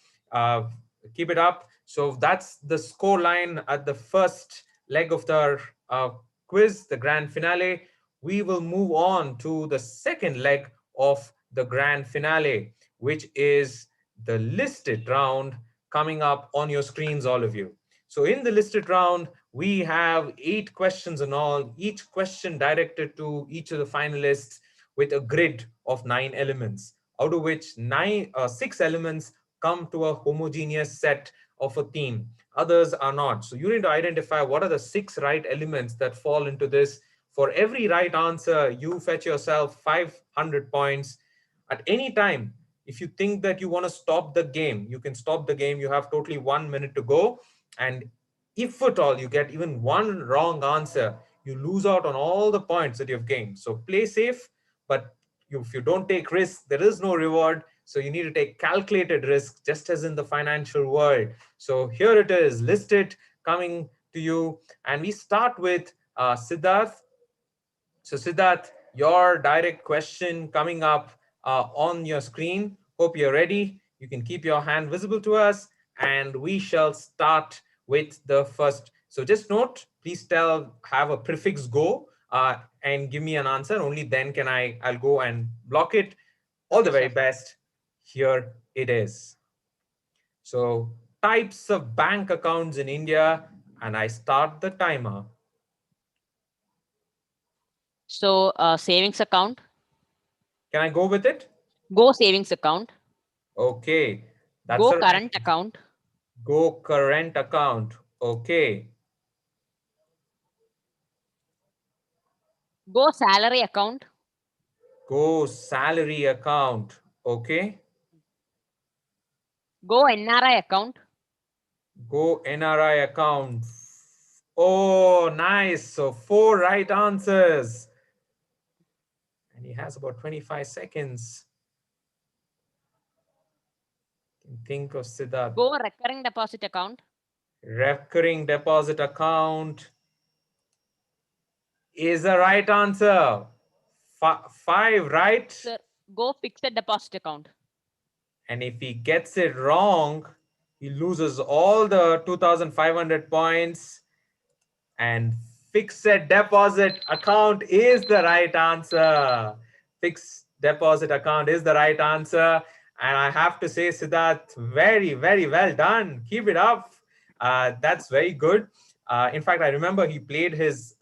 Keep it up. So that's the score line at the first leg of the uh, quiz, the grand finale, we will move on to the second leg of the grand finale, which is the listed round coming up on your screens, all of you. So in the listed round, we have 8 questions in all, each question directed to each of the finalists with a grid of 9 elements, out of which 6 elements come to a homogeneous set of a theme. Others are not. So you need to identify what are the 6 right elements that fall into this. For every right answer, you fetch yourself 500 points. At any time, if you think that you want to stop the game, you can stop the game. You have totally 1 minute to go. And if at all you get even one wrong answer, you lose out on all the points that you've gained. So play safe, but if you don't take risks, there is no reward. So you need to take calculated risks, just as in the financial world. So here it is, listed, coming to you. And we start with Siddharth. So Siddharth, your direct question coming up on your screen. Hope you're ready. You can keep your hand visible to us, and we shall start with the first. So just note, please have a prefix go and give me an answer. Only then can I'll go and block it. All the Okay, very sir. best. Here it is. So types of bank accounts in India, and I start the timer. So savings account, Can I go with it? go savings account, Okay, that's go the right. current account, Go current account. Okay. go salary account, Go salary account. Okay. go NRI account, Go NRI account. Oh, nice. So 4 right answers. And he has about 25 seconds. Think of Siddharth. go recurring deposit account, Recurring deposit account is the right answer. 5, right? sir, go fixed deposit account. And if he gets it wrong, he loses all the 2,500 points. And fixed deposit account is the right answer. Fixed deposit account is the right answer. And I have to say, Siddharth, very, very well done. Keep it up. That's very good. In fact, I remember he played his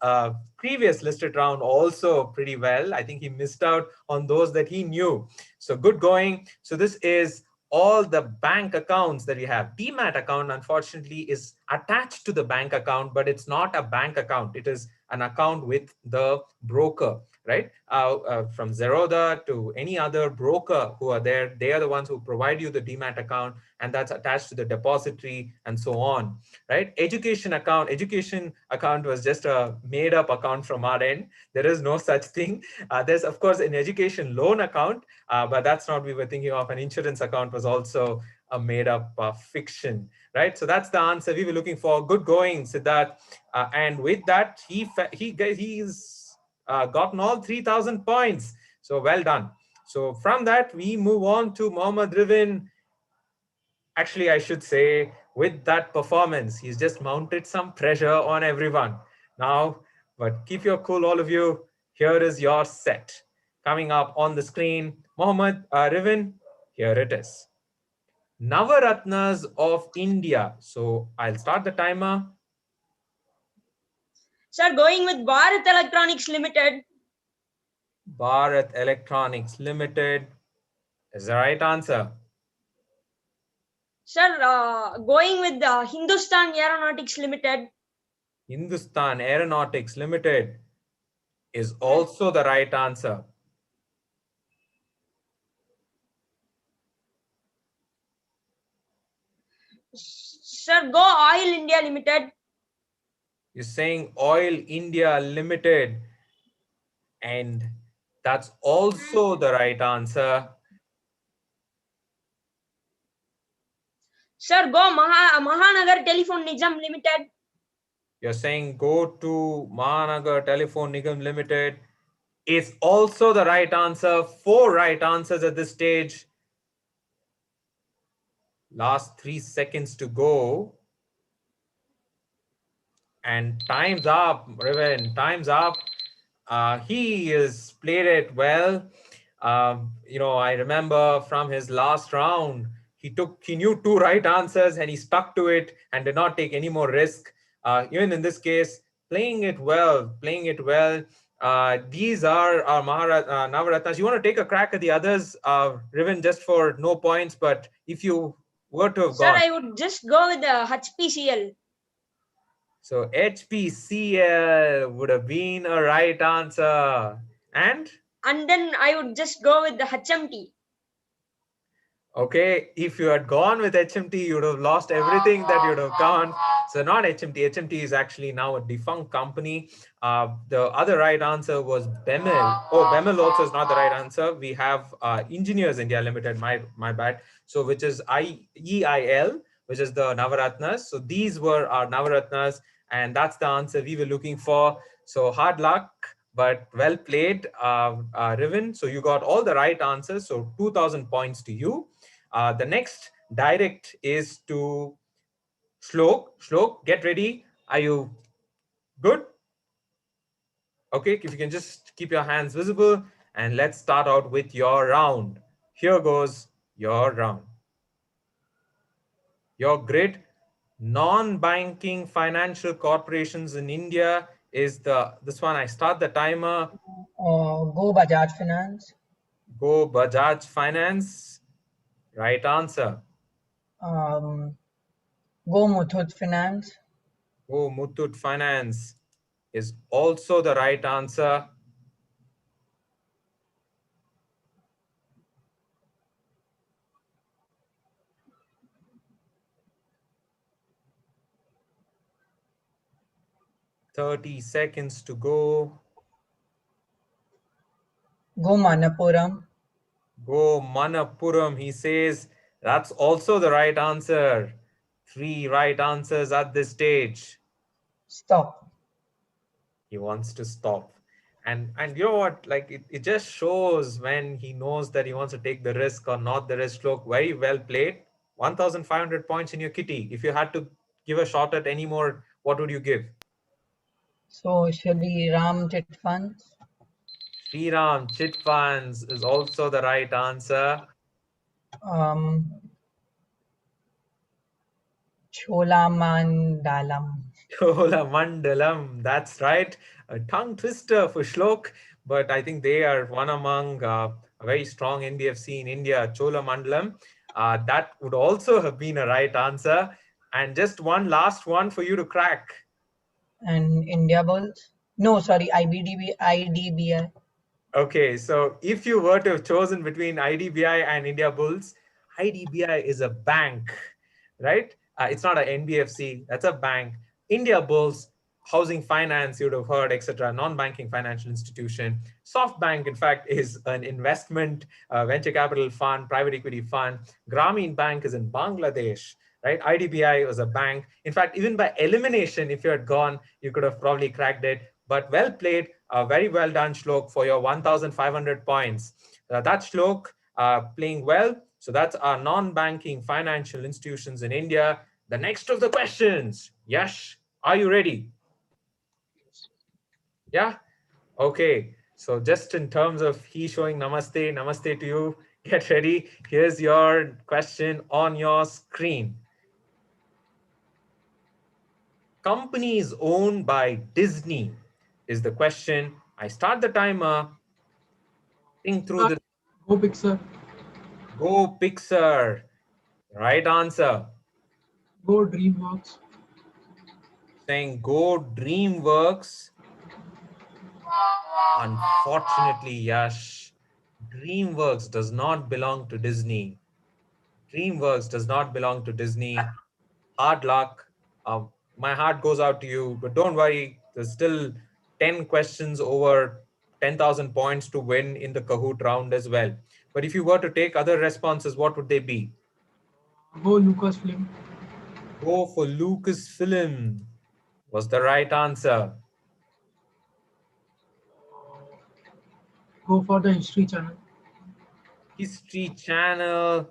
previous listed round also pretty well. I think he missed out on those that he knew. So good going. So this is all the bank accounts that we have. Demat account, unfortunately, is attached to the bank account, but it's not a bank account. It is an account with the broker, right? From Zerodha to any other broker who are there, they are the ones who provide you the Demat account, and that's attached to the depository and so on, right? Education account was just a made up account from our end. There is no such thing. There's, of course, an education loan account, but that's not what we were thinking of. An insurance account was also a made up fiction, right? So that's the answer we were looking for. Good going, Siddharth. And with that, he's gotten all 3,000 points. So well done. So from that, we move on to Mohammad Rivin. Actually, I should say, with that performance, he's just mounted some pressure on everyone. Now, but keep your cool, all of you. Here is your set. Coming up on the screen, Mohammad Rivin, here it is. Navaratnas of India. So I'll start the timer. Sir, going with Bharat Electronics Limited. Bharat Electronics Limited is the right answer. Sir, going with Hindustan Aeronautics Limited. Hindustan Aeronautics Limited is also the right answer. Sir, go Oil India Limited. You're saying Oil India Limited, and that's also the right answer. Sir, go Mahanagar Telephone Nizam Limited. You're saying go to Mahanagar Telephone Nigam Limited is also the right answer. 4 right answers at this stage. Last 3 seconds to go. And time's up, Riven. Time's up. He has played it well. I remember from his last round, he knew two right answers and he stuck to it and did not take any more risk. Even in this case, playing it well. These are our Navaratnas. You want to take a crack at the others, Riven, just for no points, but if you were to have Sir, gone. I would just go with the HPCL. So HPCL would have been a right answer. And then I would just go with the HMT. Okay, if you had gone with HMT, you would have lost everything that you would have gone. So not HMT. HMT is actually now a defunct company. The other right answer was BEML. Oh, BEML also is not the right answer. We have Engineers India Limited, my bad. So which is EIL, which is the Navaratnas. So these were our Navaratnas, and that's the answer we were looking for. So hard luck, but well played, Riven. So you got all the right answers. So 2,000 points to you. The next direct is to Shlok. Shlok, get ready. Are you good? Okay, if you can just keep your hands visible, and let's start out with your round. Here goes your round. Your grid, non-banking financial corporations in India is this one. I start the timer. Go Bajaj Finance. Go Bajaj Finance. Right answer. Go Muthoot Finance. Go Muthoot Finance is also the right answer. Thirty seconds to go. Go Manappuram. Go Manappuram. He says that's also the right answer. Three right answers at this stage. Stop. He wants to stop. And you know what? Like it just shows when he knows that he wants to take the risk or not the risk. Look, very well played. 1,500 points in your kitty. If you had to give a shot at any more, what would you give? So Shri Ram Chit Funds. Shriram Chit Funds is also the right answer. Cholamandalam. Cholamandalam, that's right. A tongue twister for Shlok, but I think they are one among a very strong NBFC in India, Cholamandalam. That would also have been a right answer. And just one last one for you to crack. And India Bulls. No, sorry, IDBI. Okay, so if you were to have chosen between IDBI and India Bulls, IDBI is a bank, right? It's not an NBFC, that's a bank. India Bulls, housing finance, you'd have heard, etc., non-banking financial institution. SoftBank, in fact, is an investment venture capital fund, private equity fund. Grameen Bank is in Bangladesh, right? IDBI was a bank. In fact, even by elimination, if you had gone, you could have probably cracked it. But well played, very well done, Shlok, for your 1,500 points. That's Shlok playing well. So that's our non-banking financial institutions in India. The next of the questions. Yash, are you ready? Yeah? Okay. So just in terms of he showing namaste, namaste to you, get ready. Here's your question on your screen. Companies owned by Disney is the question. I start the timer. Think through this. Go Pixar. Go Pixar. Right answer. Go DreamWorks. Saying go DreamWorks. Unfortunately, Yash, DreamWorks does not belong to Disney. DreamWorks does not belong to Disney. Hard luck. My heart goes out to you, but don't worry. There's still 10 questions over 10,000 points to win in the Kahoot round as well. But if you were to take other responses, what would they be? Go Lucasfilm. Go for Lucasfilm was the right answer. Go for the History Channel. History Channel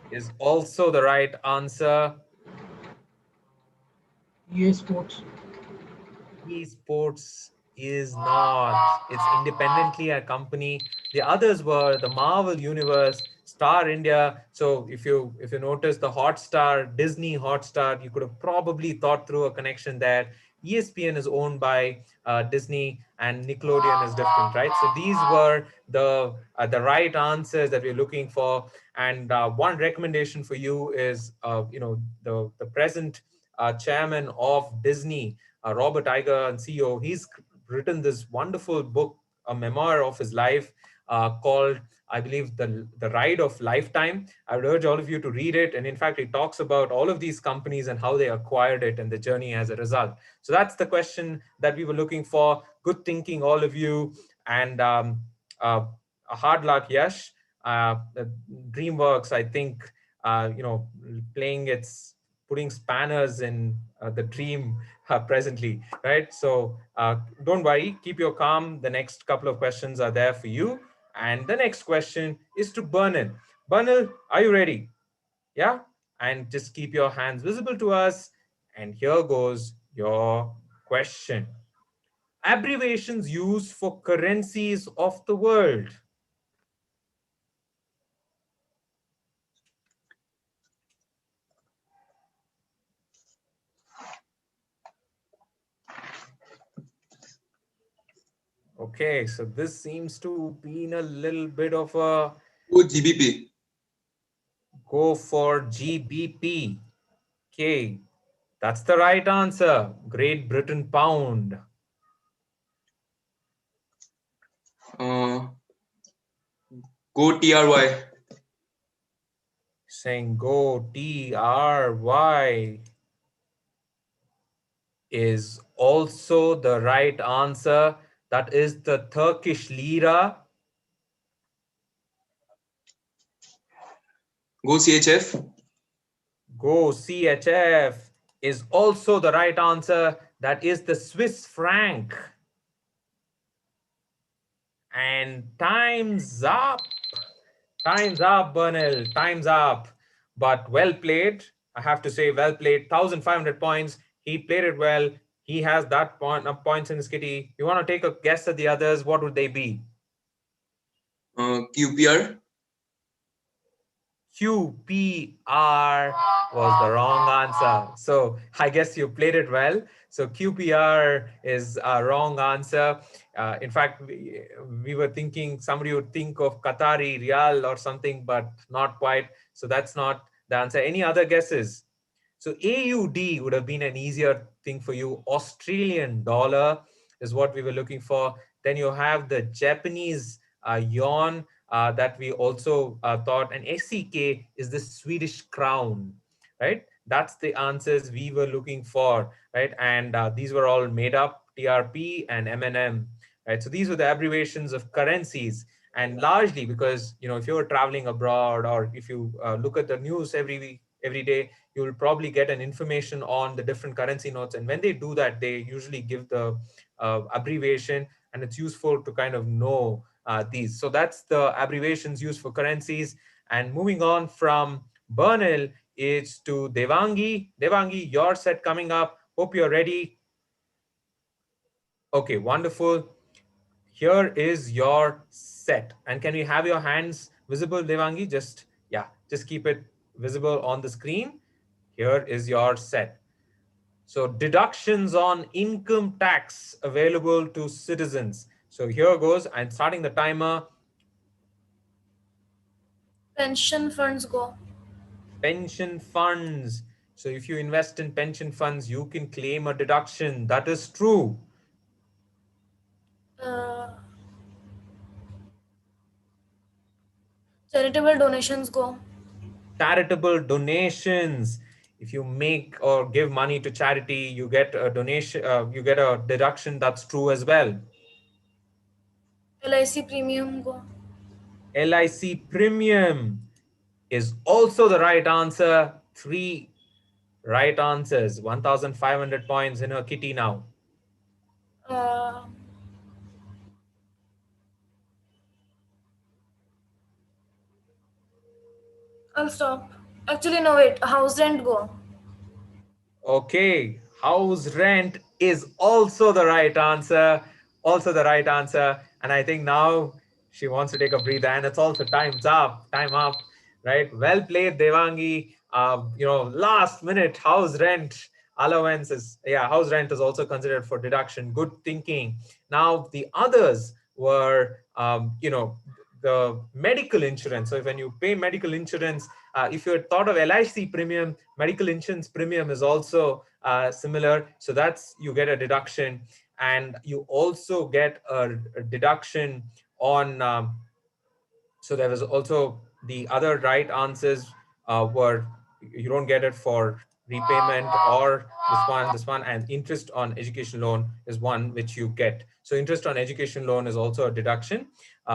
is also the right answer. EA Sports. Esports is not. It's independently a company. The others were the Marvel Universe, Star India. So if you notice the Hotstar, Disney Hotstar, you could have probably thought through a connection there. ESPN is owned by Disney, and Nickelodeon is different, right? So these were the right answers that we're looking for. And one recommendation for you is, the present chairman of Disney, Robert Iger, and CEO. He's written this wonderful book, a memoir of his life, called, I believe, the Ride of Lifetime. I would urge all of you to read it. And in fact, it talks about all of these companies and how they acquired it and the journey as a result. So that's the question that we were looking for. Good thinking, all of you. And hard luck, Yash. DreamWorks, I think, playing its putting spanners in the dream presently, right? So don't worry, keep your calm. The next couple of questions are there for you. And the next question is to Bernal. Bernal, are you ready? Yeah? And just keep your hands visible to us. And here goes your question. Abbreviations used for currencies of the world. Okay, so this seems to be in a little bit of a GBP. go for GBP. Okay, that's the right answer. Great Britain pound. Go TRY. Saying go TRY is also the right answer. That is the Turkish lira. Go CHF. Go CHF is also the right answer. That is the Swiss franc. And time's up. Time's up, Bernal. Time's up. But well played. I have to say, well played. 1,500 points. He played it well. He has that points in his kitty. You want to take a guess at the others? What would they be? QPR. QPR was the wrong answer. So I guess you played it well. So QPR is a wrong answer. In fact, we were thinking somebody would think of Qatari Riyal or something, but not quite. So that's not the answer. Any other guesses? So AUD would have been an easier thing for you. Australian dollar is what we were looking for. Then you have the Japanese yuan that we also thought, and SEK is the Swedish crown, right? That's the answers we were looking for, right? And these were all made up, TRP and MNM, right? So these were the abbreviations of currencies. And largely because, if you're traveling abroad or if you look at the news every week, every day, you will probably get an information on the different currency notes. And when they do that, they usually give the abbreviation, and it's useful to kind of know these. So that's the abbreviations used for currencies. And moving on from Bernal is to Devangi. Devangi, your set coming up. Hope you're ready. Okay, wonderful. Here is your set. And can we have your hands visible, Devangi? Just keep it visible on the screen. Here is your set. So deductions on income tax available to citizens. So here goes. I'm starting the timer. Pension funds go. Pension funds. So if you invest in pension funds, you can claim a deduction. That is true. Uh, Charitable donations go. Charitable donations. If you make or give money to charity, you get a donation, you get a deduction. That's true as well. LIC premium go. LIC premium is also the right answer. 3 right answers. 1,500 points in her kitty now. Uh, I'll stop. Actually, no, wait. House rent go. Okay, house rent is also the right answer. Also the right answer. And I think now she wants to take a breather, and it's also time's up. Time up. Right. Well played, Devangi. Last minute house rent allowance is, yeah, house rent is also considered for deduction. Good thinking. Now the others were, the medical insurance. So when you pay medical insurance, if you had thought of LIC premium, medical insurance premium is also similar. So that's, you get a deduction, and you also get a deduction on. So there was also the other right answers were, you don't get it for repayment or this one, and interest on education loan is one which you get. So interest on education loan is also a deduction.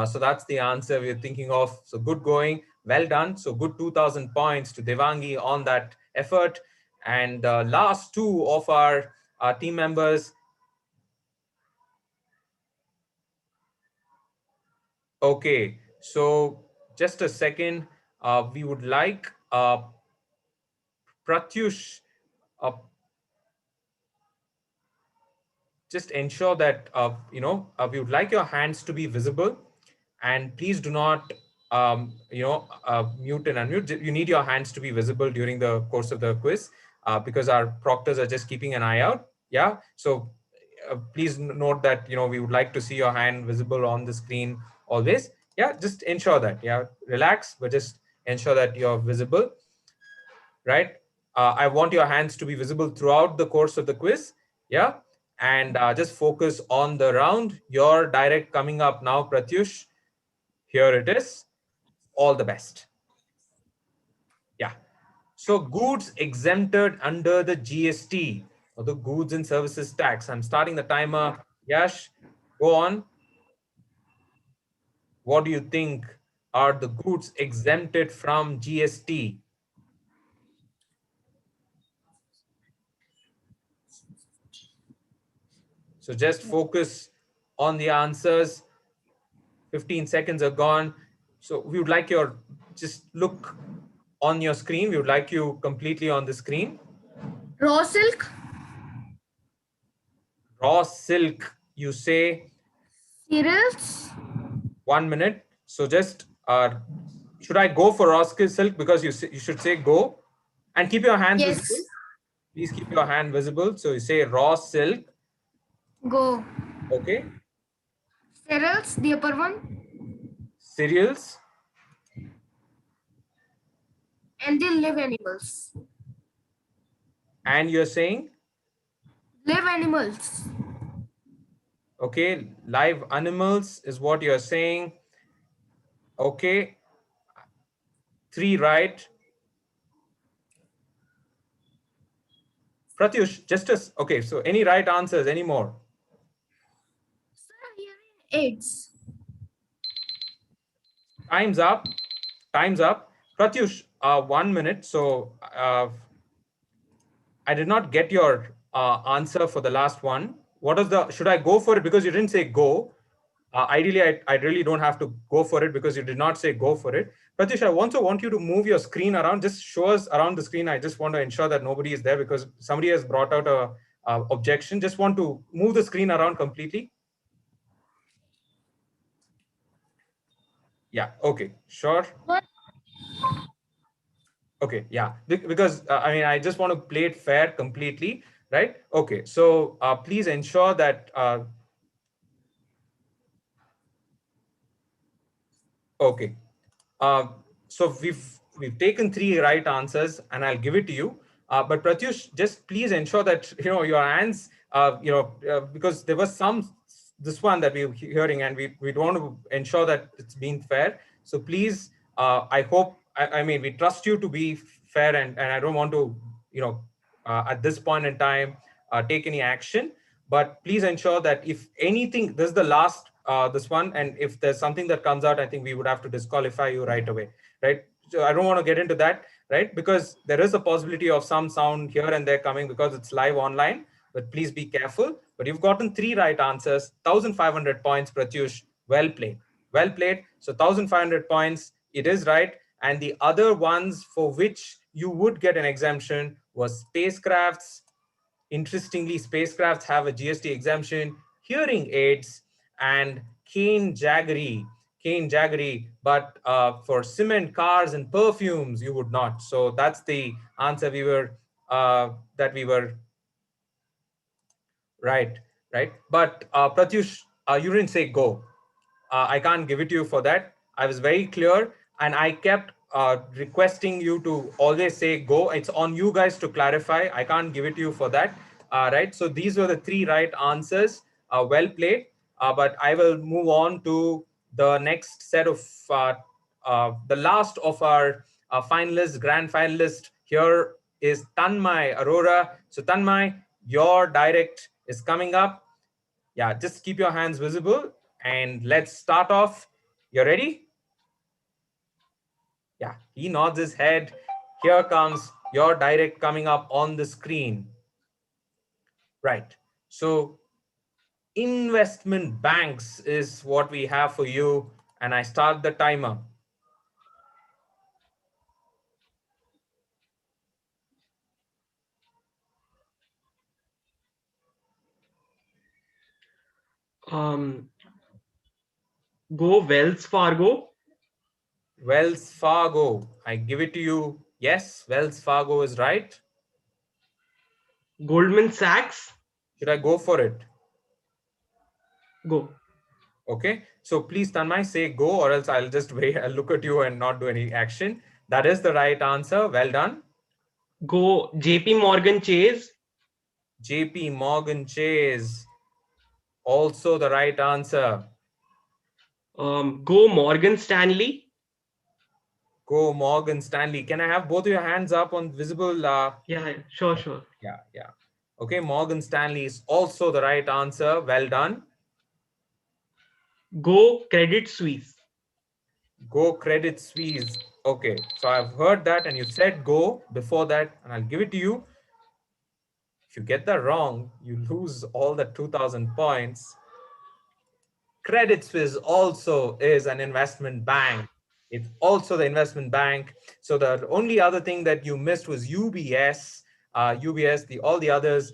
So that's the answer we're thinking of. So good going, well done. So good 2,000 points to Devangi on that effort. And last two of our team members. Okay, so just a second. We would like Pratyush, uh, just ensure that we would like your hands to be visible, and please do not mute and unmute. You need your hands to be visible during the course of the quiz, because our proctors are just keeping an eye out. Yeah, so please note that we would like to see your hand visible on the screen always. Yeah, just ensure that. Yeah, relax, but just ensure that you're visible. Right? I want your hands to be visible throughout the course of the quiz. Yeah. And just focus on the round. Your direct coming up now, Pratyush. Here it is. All the best. Yeah. So goods exempted under the GST, or the goods and services tax. I'm starting the timer. Yash, go on. What do you think are the goods exempted from GST? So just focus on the answers. 15 seconds are gone. So we would like your, just look on your screen. We would like you completely on the screen. Raw silk, Raw silk, you say. cereals, 1 minute. So just, should I go for raw silk? Because you should say go. And keep your hands yes, visible. Please keep your hand visible. So you say raw silk. go. Okay. Cereals, the upper one, Cereals. and the live animals. And you're saying, Live animals. okay, live animals is what you're saying. Okay. 3 right. Pratyush, just as, okay, so any right answers anymore? Sir, here in AIDS. Time's up. Time's up. Pratyush, 1 minute. So I did not get your answer for the last one. What is the, should I go for it? Because you didn't say go. Ideally, I really don't have to go for it because you did not say go for it. Pratyush, I also want you to move your screen around. Just show us around the screen. I just want to ensure that nobody is there because somebody has brought out a objection. Just want to move the screen around completely. Yeah, okay, sure. Okay, yeah, because I mean, I just want to play it fair completely, right? Okay, so please ensure that, okay. Uh, so we've taken 3 right answers, and I'll give it to you. But Pratyush, just please ensure that your hands, because there was some this one that we were hearing, and we want to ensure that it's being fair. So please, I hope, I mean, we trust you to be fair, and I don't want to, at this point in time, take any action. But please ensure that if anything, this is the last this one, and if there's something that comes out, I think we would have to disqualify you right away, right? So I don't want to get into that, right? Because there is a possibility of some sound here and there coming because it's live online, but please be careful. But you've gotten 3 right answers, 1,500 points, Pratyush. Well played. Well played. So 1,500 points, it is right. And the other ones for which you would get an exemption was spacecrafts, Interestingly, spacecrafts have a GST exemption, hearing aids, and cane jaggery, but for cement, cars, and perfumes, you would not. So that's the answer that we were right, right. But Pratyush, you didn't say go. I can't give it to you for that. I was very clear, and I kept requesting you to always say go. It's on you guys to clarify. I can't give it to you for that. Right. So these were the three right answers. Well played. But I will move on to the next set of the last of our finalists, grand finalist. Here is Tanmay Arora. So Tanmay, your direct is coming up. Yeah, just keep your hands visible and let's start off. You ready? Yeah, he nods his head. Here comes your direct coming up on the screen. Right. So investment banks is what we have for you. And I start the timer. Um, Go Wells Fargo. Wells Fargo. I give it to you. Yes, Wells Fargo is right. Goldman Sachs. Should I go for it? Go. Okay, so please, Tanmay, say go, or else I'll just wait. I'll look at you and not do any action. That is the right answer. Well done. Go JP Morgan Chase. JP Morgan Chase. Also the right answer. Go Morgan Stanley. Go Morgan Stanley. Can I have both of your hands up on visible? Yeah, sure, sure. Yeah. Okay, Morgan Stanley is also the right answer. Well done. Go Credit Suisse. Go Credit Suisse. Okay, so I've heard that and you said go before that, and I'll give it to you. If you get that wrong, you lose all the 2,000 points. Credit Suisse also is an investment bank. It's also the investment bank. So the only other thing that you missed was UBS. All the others,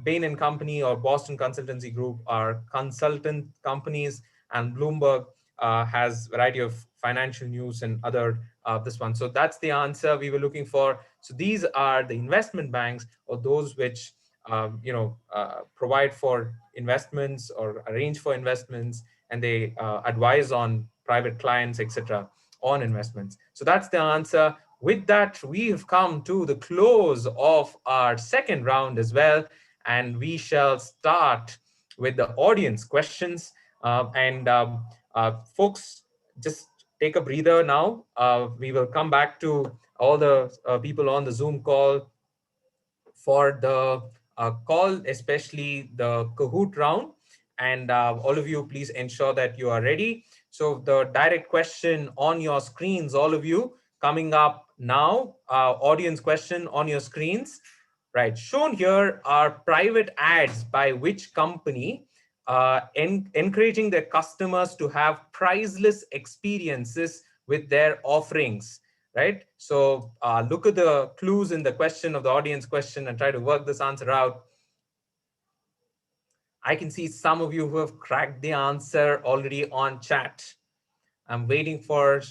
Bain and Company or Boston Consultancy Group are consultant companies, and Bloomberg has a variety of financial news and other this one. So that's the answer we were looking for. So these are the investment banks, or those which provide for investments or arrange for investments, and they advise on private clients, etc., on investments. So that's the answer. With that, we have come to the close of our second round as well, and we shall start with the audience questions. Folks, just take a breather now. We will come back to all the people on the Zoom call for the call, especially the Kahoot round. And all of you, please ensure that you are ready. So the direct question on your screens, all of you, coming up now, audience question on your screens. Right, shown here are private ads by which company encouraging their customers to have priceless experiences with their offerings, right? So look at the clues in the question of the audience question and try to work this answer out. I can see some of you who have cracked the answer already on chat. I'm waiting for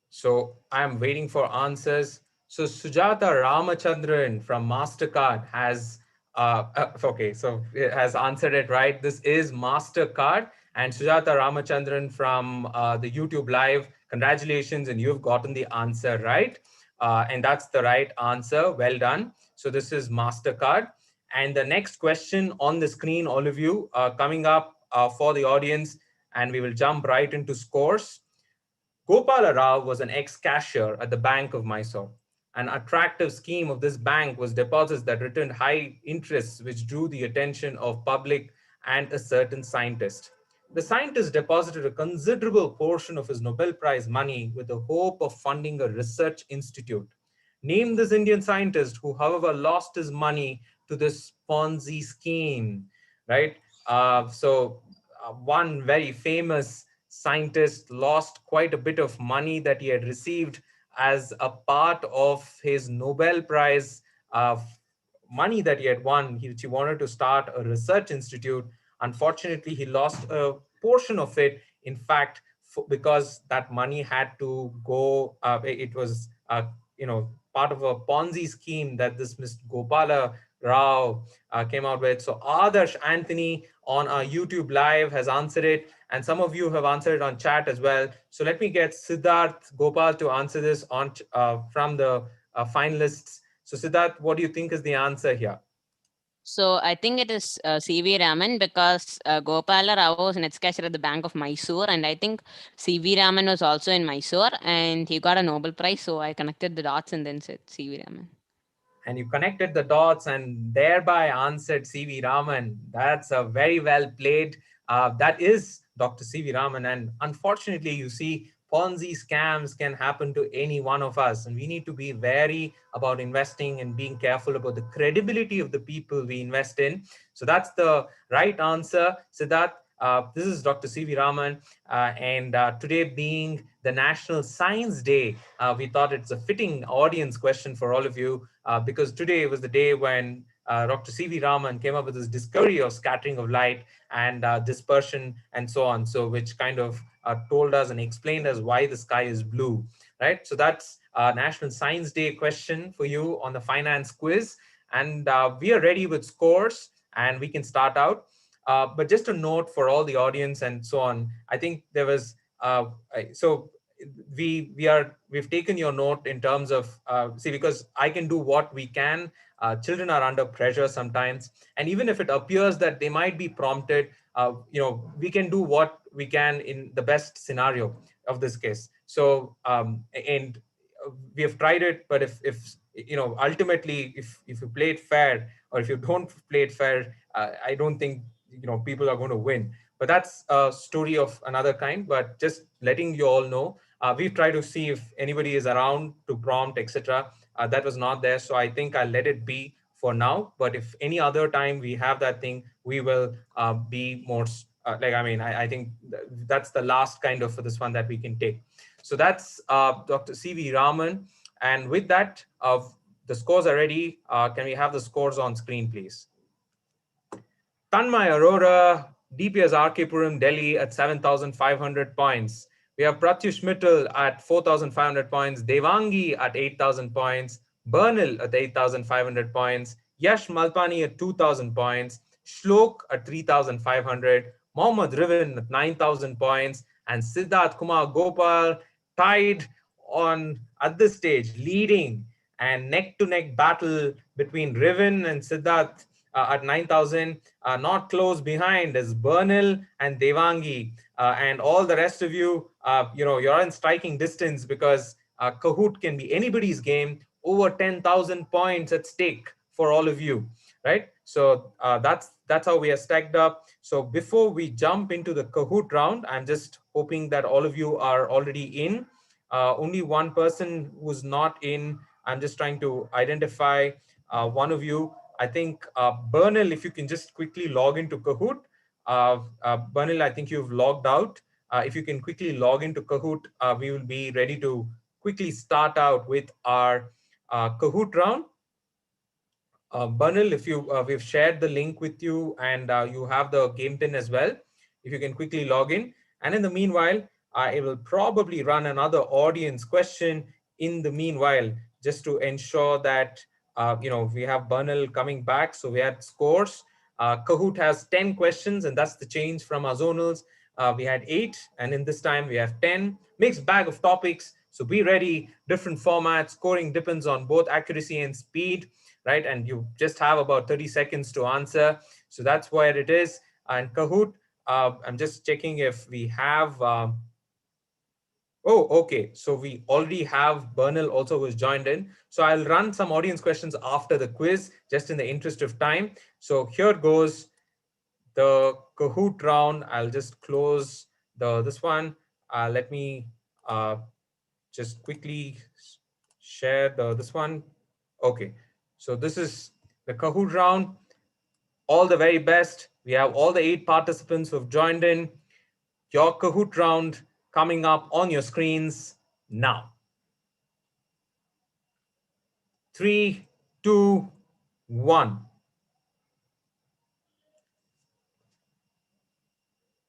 So I'm waiting for answers. So Sujata Ramachandran from MasterCard has, okay, so it has answered it right. This is MasterCard. And Sujata Ramachandran from the YouTube Live, congratulations, and you've gotten the answer right. And that's the right answer. Well done. So this is MasterCard. And the next question on the screen, all of you, coming up for the audience, and we will jump right into scores. Gopala Rao was an ex-cashier at the Bank of Mysore. An attractive scheme of this bank was deposits that returned high interests, which drew the attention of public and a certain scientist. The scientist deposited a considerable portion of his Nobel Prize money with the hope of funding a research institute. Name this Indian scientist who, however, lost his money to this Ponzi scheme, right? One very famous scientist lost quite a bit of money that he had received as a part of his Nobel Prize money that he had won. He wanted to start a research institute. Unfortunately, he lost a portion of it. In fact, because that money had to go, it was part of a Ponzi scheme that this Mr. Gopala Rao came out with. So Adarsh Anthony on our YouTube live has answered it, and some of you have answered it on chat as well. So let me get Siddharth Gopal to answer this on from the finalists. So Siddharth, what do you think is the answer here? So I think it is CV Raman, because Gopala Rao was an ex-cashier at the Bank of Mysore, and I think CV Raman was also in Mysore, and he got a Nobel Prize. So I connected the dots and then said CV Raman. And you connected the dots and thereby answered CV Raman. That's a very well played. That is Dr. CV Raman. And unfortunately, you see, Ponzi scams can happen to any one of us. And we need to be wary about investing and being careful about the credibility of the people we invest in. So that's the right answer, Siddharth. This is Dr. CV Raman, and today being the National Science Day, we thought it's a fitting audience question for all of you, because today was the day when Dr. CV Raman came up with this discovery of scattering of light and dispersion and so on, so which kind of told us and explained us why the sky is blue, right? So that's National Science Day question for you on the finance quiz, and we are ready with scores and we can start out. But just a note for all the audience and so on, I think there was, so we've taken your note in terms of, see, because I can do what we can. Children are under pressure sometimes. And even if it appears that they might be prompted, we can do what we can in the best scenario of this case. So, and we have tried it, but if ultimately, if you play it fair, or if you don't play it fair, I don't think people are going to win. But that's a story of another kind. But just letting you all know, we've tried to see if anybody is around to prompt, etc. That was not there, so I think I'll let it be for now. But if any other time we have that thing, we will be more I think that's the last kind of for this one that we can take. So that's Dr. CV Raman. And with that, the scores are ready. Can we have the scores on screen, please? Tanmay Arora, DPS RK Puram, Delhi at 7,500 points. We have Pratyush Mittal at 4,500 points, Devangi at 8,000 points, Bernal at 8,500 points, Yash Malpani at 2,000 points, Shlok at 3,500, Mohammad Riven at 9,000 points, and Siddharth Kumar Gopal tied on at this stage, leading, and neck-to-neck battle between Riven and Siddharth at 9,000. Not close behind is Bernal and Devangi, and all the rest of you, you're in striking distance, because Kahoot can be anybody's game. Over 10,000 points at stake for all of you, right? So that's how we are stacked up. So before we jump into the Kahoot round, I'm just hoping that all of you are already in. Only one person who's not in. I'm just trying to identify one of you. I think Bernal, if you can just quickly log into Kahoot. Bernal, I think you've logged out. If you can quickly log into Kahoot, we will be ready to quickly start out with our Kahoot round. Bernal, if we've shared the link with you, and you have the game pin as well. If you can quickly log in. And in the meanwhile, I will probably run another audience question in the meanwhile, just to ensure that we have Bernal coming back. So we had scores. Kahoot has 10 questions, and that's the change from our zonals. We had 8, and in this time we have 10. Mixed bag of topics. So be ready. Different formats. Scoring depends on both accuracy and speed, right? And you just have about 30 seconds to answer. So that's where it is. And Kahoot, I'm just checking if we have. Oh, okay. So we already have Bernal also who's joined in. So I'll run some audience questions after the quiz, just in the interest of time. So here goes the Kahoot round. I'll just close this one. Let me just quickly share this one. Okay, so this is the Kahoot round. All the very best. We have all the 8 participants who've joined in. Your Kahoot round coming up on your screens now. 3, 2, 1.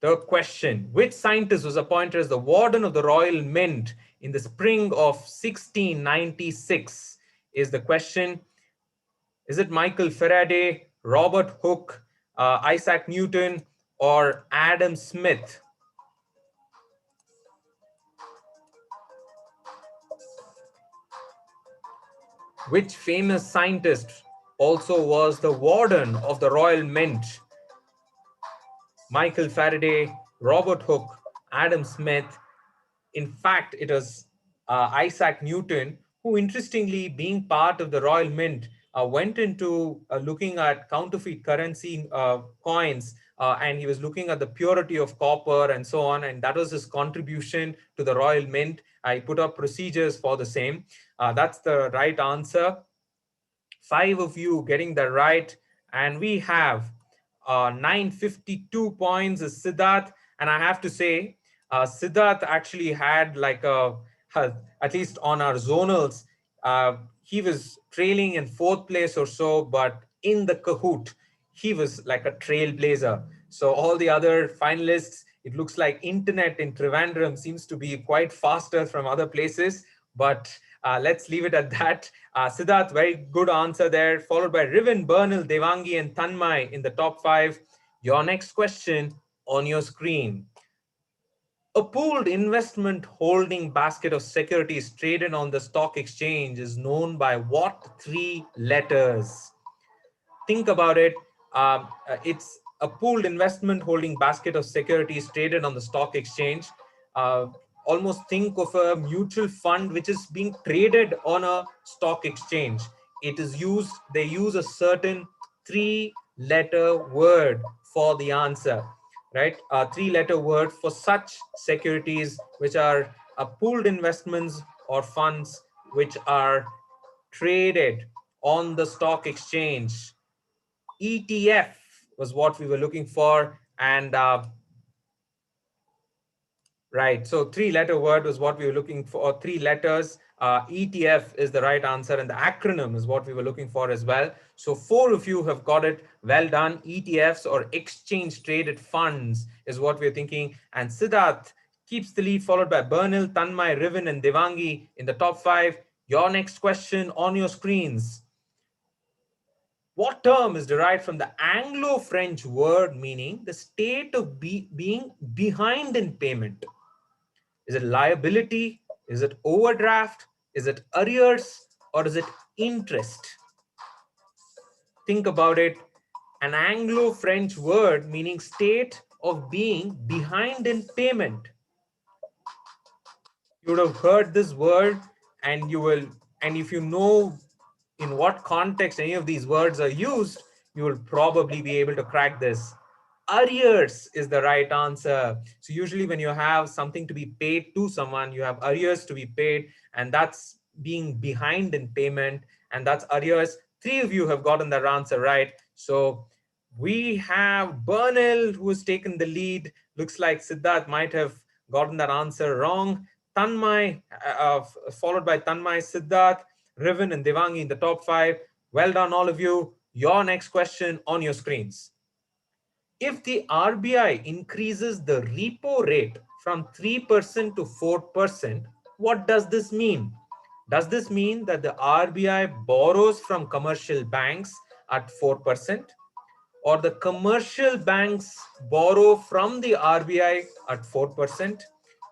The question: which scientist was appointed as the warden of the Royal Mint in the spring of 1696? Is the question. Is it Michael Faraday, Robert Hooke, Isaac Newton, or Adam Smith? Which famous scientist also was the warden of the Royal Mint? Michael Faraday, Robert Hooke, Adam Smith. In fact, it was Isaac Newton who, interestingly, being part of the Royal Mint, went into looking at counterfeit currency coins, and he was looking at the purity of copper and so on, and that was his contribution to the Royal Mint. I put up procedures for the same. That's the right answer. 5 of you getting that right, and we have 952 points is Siddharth. And I have to say, Siddharth actually had like at least on our zonals, he was trailing in 4th place or so, but in the Kahoot, he was like a trailblazer. So all the other finalists, it looks like internet in Trivandrum seems to be quite faster from other places, but let's leave it at that. Siddharth, very good answer there, followed by Riven, Bernal, Devangi, and Tanmay in the top 5. Your next question on your screen. A pooled investment holding basket of securities traded on the stock exchange is known by what 3 letters? Think about it. It's a pooled investment holding basket of securities traded on the stock exchange. Almost think of a mutual fund which is being traded on a stock exchange. It is used, they use a certain 3-letter word for the answer, right? A 3-letter word for such securities which are pooled investments or funds which are traded on the stock exchange. ETF was what we were looking for, and right, so 3-letter word was what we were looking for, 3 letters. ETF is the right answer, and the acronym is what we were looking for as well. So 4 of you have got it. Well done. ETFs, or exchange traded funds, is what we're thinking. And Siddharth keeps the lead, followed by Bernal, Tanmay, Riven, and Devangi in the top 5. Your next question on your screens. What term is derived from the Anglo-French word meaning the state of being behind in payment? Is it liability? Is it overdraft? Is it arrears? Or is it interest? Think about it. An Anglo-French word meaning state of being behind in payment. You would have heard this word, and if you know in what context any of these words are used, you will probably be able to crack this. Arrears is the right answer. So usually when you have something to be paid to someone, you have arrears to be paid, and that's being behind in payment, and that's arrears. 3 of you have gotten that answer right. So we have Bernal, who has taken the lead. Looks like Siddharth might have gotten that answer wrong. Tanmay, followed by Tanmay, Siddharth, Riven, and Devangi in the top 5. Well done, all of you. Your next question on your screens. If the RBI increases the repo rate from 3% to 4%, what does this mean? Does this mean that the RBI borrows from commercial banks at 4%? Or the commercial banks borrow from the RBI at 4%?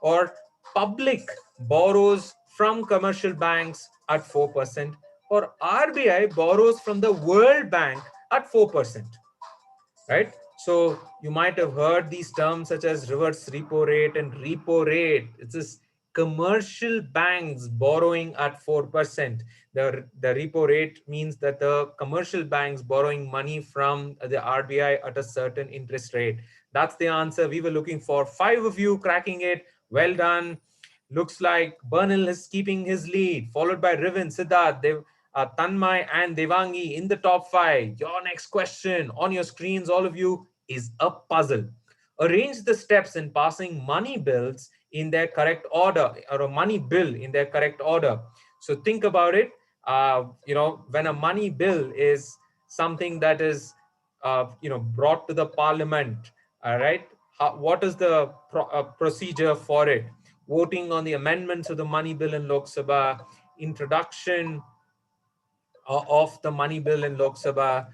Or public borrows from commercial banks at 4%? Or RBI borrows from the World Bank at 4%? Right? So you might have heard these terms such as reverse repo rate and repo rate. It's this commercial banks borrowing at 4%. The repo rate means that the commercial banks borrowing money from the RBI at a certain interest rate. That's the answer we were looking for. 5 of you cracking it. Well done. Looks like Bernal is keeping his lead, followed by Riven, Siddharth, Tanmay, and Devangi in the top 5. Your next question on your screens, all of you, is a puzzle. Arrange the steps in passing money bills in their correct order, or a money bill in their correct order. So think about it. When a money bill is something that is, brought to the parliament, all right, what is the procedure for it? Voting on the amendments of the money bill in Lok Sabha, introduction of the money bill in Lok Sabha,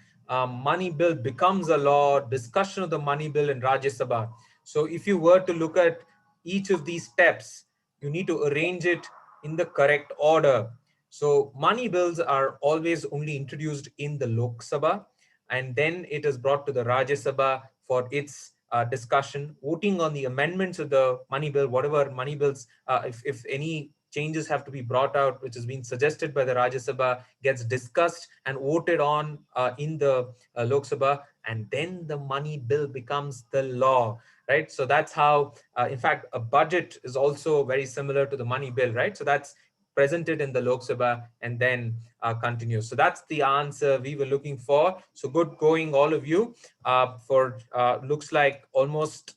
money bill becomes a law, discussion of the money bill in Rajya Sabha. So if you were to look at each of these steps, you need to arrange it in the correct order. So money bills are always only introduced in the Lok Sabha, and then it is brought to the Rajya Sabha for its discussion, voting on the amendments of the money bill, whatever money bills, if any changes have to be brought out, which has been suggested by the Rajya Sabha, gets discussed and voted on in the Lok Sabha, and then the money bill becomes the law, right? So that's how, in fact, a budget is also very similar to the money bill, right? So that's presented in the Lok Sabha and then continues. So that's the answer we were looking for. So good going, all of you. For looks like almost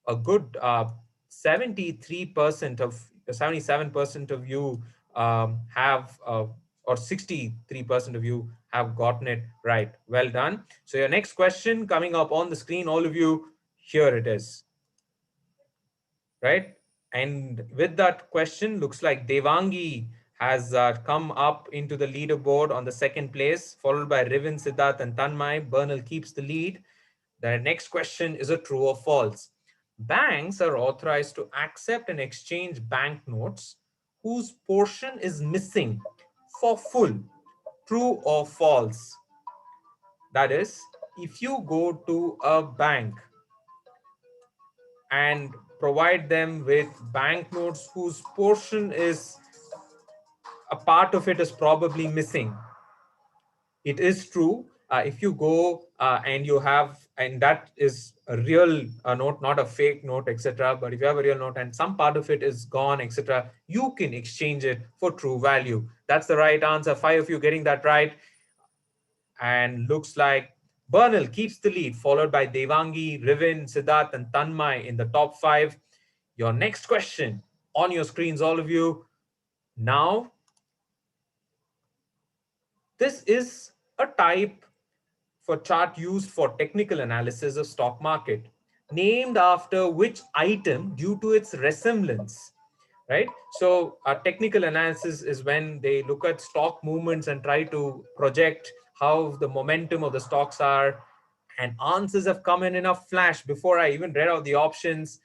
a good 73% of 77% of you have or 63% of you have gotten it right. Well done. So your next question coming up on the screen, all of you, here it is, right? And with that question, looks like Devangi has come up into the leaderboard on the second place, followed by Rivin, Siddharth, and Tanmay. Bernal keeps the lead. The next question is a true or false. Banks are authorized to accept and exchange banknotes whose portion is missing for full. True or false? That is, if you go to a bank and provide them with banknotes whose portion is, a part of it is probably missing, it is true. If you go and you have, and that is a real note, not a fake note, etc. But if you have a real note and some part of it is gone, etc., you can exchange it for true value. That's the right answer. 5 of you getting that right. And looks like Bernal keeps the lead, followed by Devangi, Rivin, Siddharth, and Tanmay in the top 5. Your next question on your screens, all of you. Now, this is a type for chart used for technical analysis of stock market, named after which item due to its resemblance, right? So technical analysis is when they look at stock movements and try to project how the momentum of the stocks are, and answers have come in a flash before I even read out the options.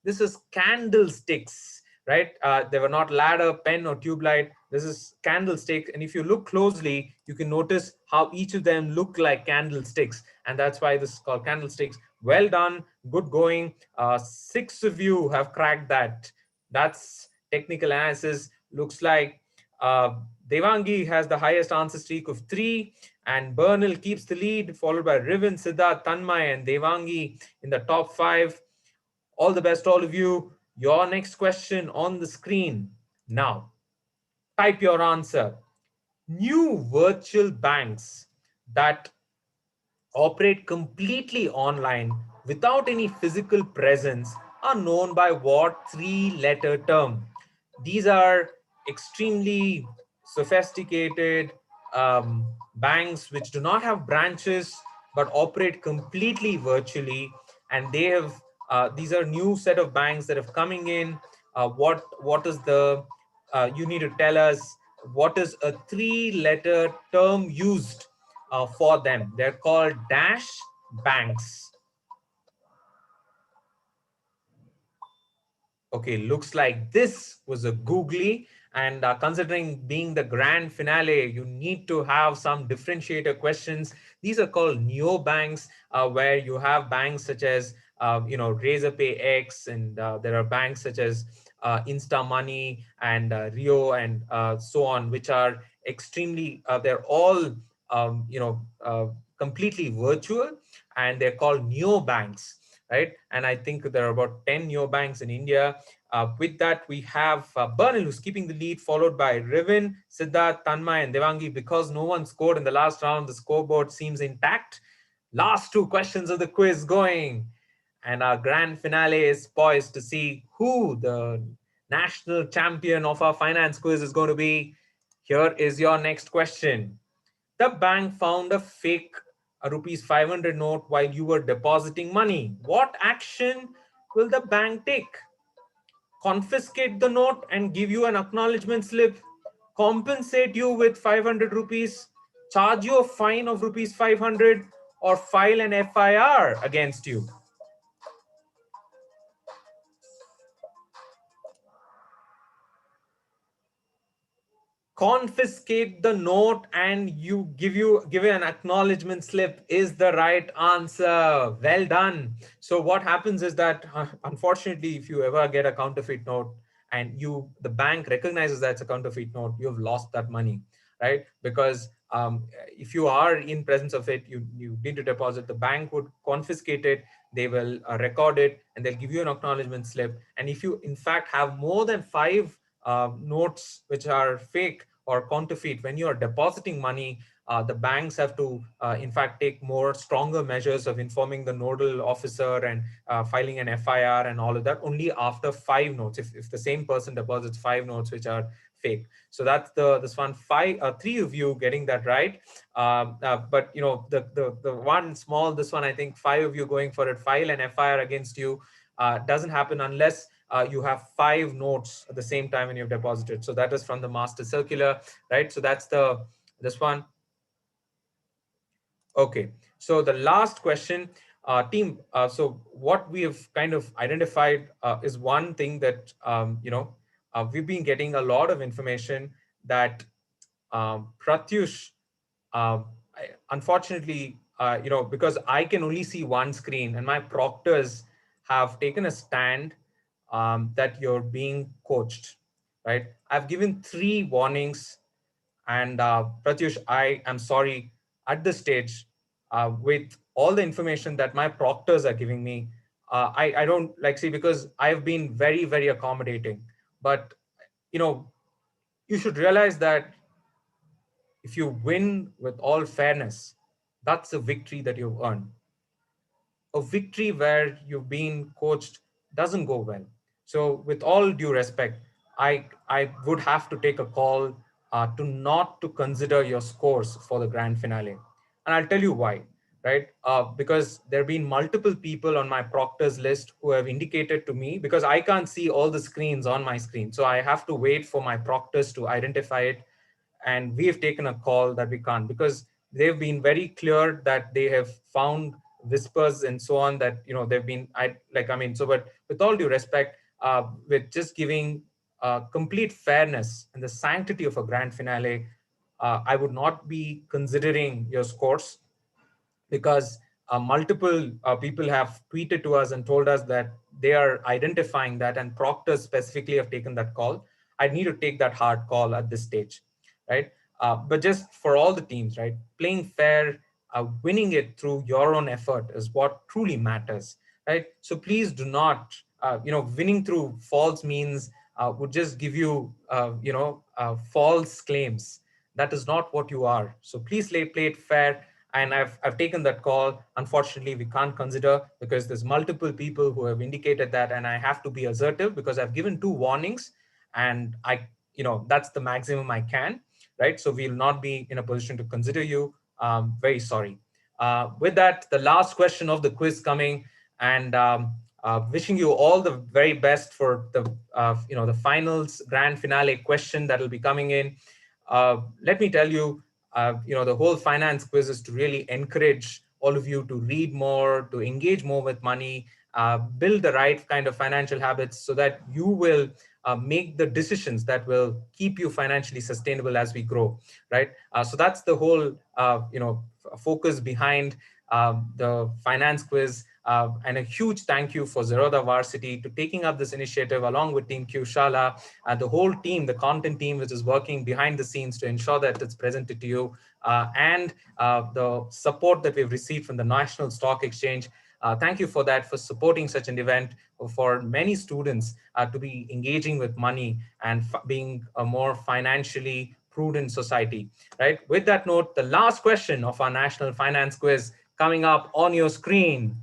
This is candlesticks, right? They were not ladder, pen, or tube light. This is candlestick. And if you look closely, you can notice how each of them look like candlesticks. And that's why this is called candlesticks. Well done. Good going. 6 of you have cracked that. That's technical analysis. Looks like Devangi has the highest answer streak of 3. And Bernal keeps the lead, followed by Riven, Siddharth, Tanmay, and Devangi in the top 5. All the best, all of you. Your next question on the screen now. Type your answer. New virtual banks that operate completely online without any physical presence are known by what 3-letter term? These are extremely sophisticated banks which do not have branches but operate completely virtually, and they have these are new set of banks that have coming in. What is the you need to tell us what is a 3-letter term used for them. They're called dash banks. Okay, looks like this was a googly, and considering being the grand finale, you need to have some differentiator questions. These are called neobanks, where you have banks such as Razorpay X, and there are banks such as Insta Money and Rio and so on, which are extremely, they're all, completely virtual, and they're called neobanks, right? And I think there are about 10 neobanks in India. With that, we have Bernal, who's keeping the lead, followed by Rivin, Siddharth, Tanmay, and Devangi. Because no one scored in the last round, the scoreboard seems intact. Last two questions of the quiz going. And our grand finale is poised to see who the national champion of our finance quiz is going to be. Here is your next question. The bank found a fake rupees 500 note while you were depositing money. What action will the bank take? Confiscate the note and give you an acknowledgement slip, compensate you with 500 rupees, charge you a fine of rupees 500, or file an FIR against you? Confiscate the note and give you an acknowledgement slip is the right answer. Well done. So what happens is that unfortunately, if you ever get a counterfeit note and the bank recognizes that it's a counterfeit note, you've lost that money, right? Because if you are in presence of it, you need to deposit, the bank would confiscate it, they will record it, and they'll give you an acknowledgement slip. And if you in fact have more than 5 notes which are fake or counterfeit, when you are depositing money, the banks have to, in fact, take more stronger measures of informing the nodal officer and filing an FIR and all of that only after 5 notes. If the same person deposits 5 notes which are fake. So that's this one. 3 of you getting that right. But the one small, this one, I think 5 of you going for it. File an FIR against you doesn't happen unless you have 5 notes at the same time when you've deposited. So that is from the master circular, right? So that's this one. Okay, so the last question, team. So what we have kind of identified is one thing that we've been getting a lot of information that Pratyush, unfortunately, because I can only see one screen and my proctors have taken a stand that you're being coached, right? I've given 3 warnings, and Pratyush, I am sorry at this stage, with all the information that my proctors are giving me, I don't see, because I've been very, very accommodating, but you should realize that if you win with all fairness, that's a victory that you've earned. A victory where you've been coached doesn't go well. So with all due respect, I would have to take a call to not to consider your scores for the grand finale. And I'll tell you why, right? Because there have been multiple people on my proctor's list who have indicated to me, because I can't see all the screens on my screen. So I have to wait for my proctors to identify it. And we have taken a call that we can't, because they've been very clear that they have found whispers and so on that they've been so. But with all due respect, with just giving complete fairness and the sanctity of a grand finale, I would not be considering your scores, because multiple people have tweeted to us and told us that they are identifying that, and proctors specifically have taken that call. I need to take that hard call at this stage, right? But just for all the teams, right, playing fair, winning it through your own effort is what truly matters, right? So please do not, winning through false means would just give you, false claims. That is not what you are. So please play it fair. And I've taken that call. Unfortunately, we can't consider, because there's multiple people who have indicated that, and I have to be assertive because I've given 2 warnings, and that's the maximum I can, right? So we'll not be in a position to consider you. Very sorry. With that, the last question of the quiz coming, and wishing you all the very best for the finals grand finale question that will be coming in. Let me tell you, the whole finance quiz is to really encourage all of you to read more, to engage more with money, build the right kind of financial habits so that you will make the decisions that will keep you financially sustainable as we grow, right? So that's the whole, focus behind the finance quiz. And a huge thank you for Zerodha Varsity to taking up this initiative along with Team QShala and the whole team, the content team, which is working behind the scenes to ensure that it's presented to you, and the support that we've received from the National Stock Exchange. Thank you for that, for supporting such an event, for many students to be engaging with money and being a more financially prudent society, right? With that note, the last question of our National Finance Quiz coming up on your screen.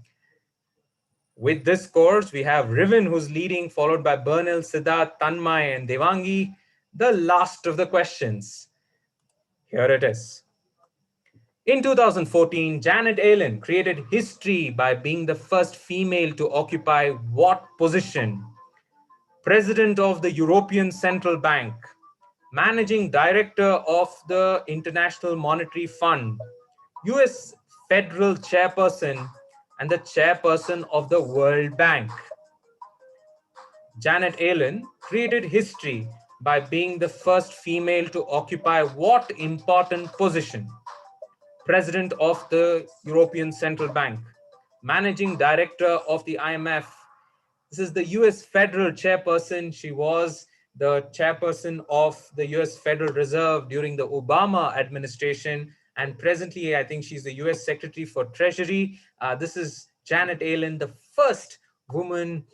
With this course, we have Riven who's leading, followed by Bernal, Siddharth, Tanmay, and Devangi. The last of the questions. Here it is. In 2014, Janet Yellen created history by being the first female to occupy what position? President of the European Central Bank, Managing Director of the International Monetary Fund, US Federal Chairperson, and the Chairperson of the World Bank. Janet Yellen created history by being the first female to occupy what important position? President of the European Central Bank, Managing Director of the IMF. This is the US Federal Chairperson. She was the chairperson of the US Federal Reserve during the Obama administration. And presently, I think she's the US Secretary for Treasury. This is Janet Yellen, the first woman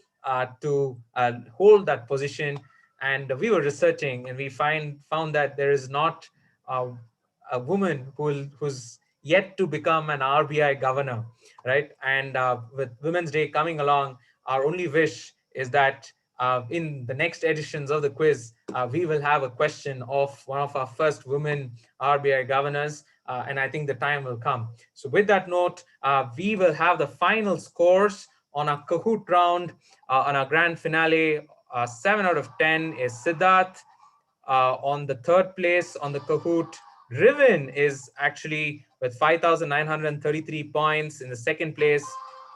to hold that position. And we were researching and we found that there is not a woman who's yet to become an RBI governor, right? And with Women's Day coming along, our only wish is that in the next editions of the quiz, we will have a question of one of our first women RBI governors, and I think the time will come. So with that note, we will have the final scores on our Kahoot round, on our grand finale. 7 out of 10 is Siddharth. On the third place on the Kahoot, Riven is actually with 5,933 points. In the second place,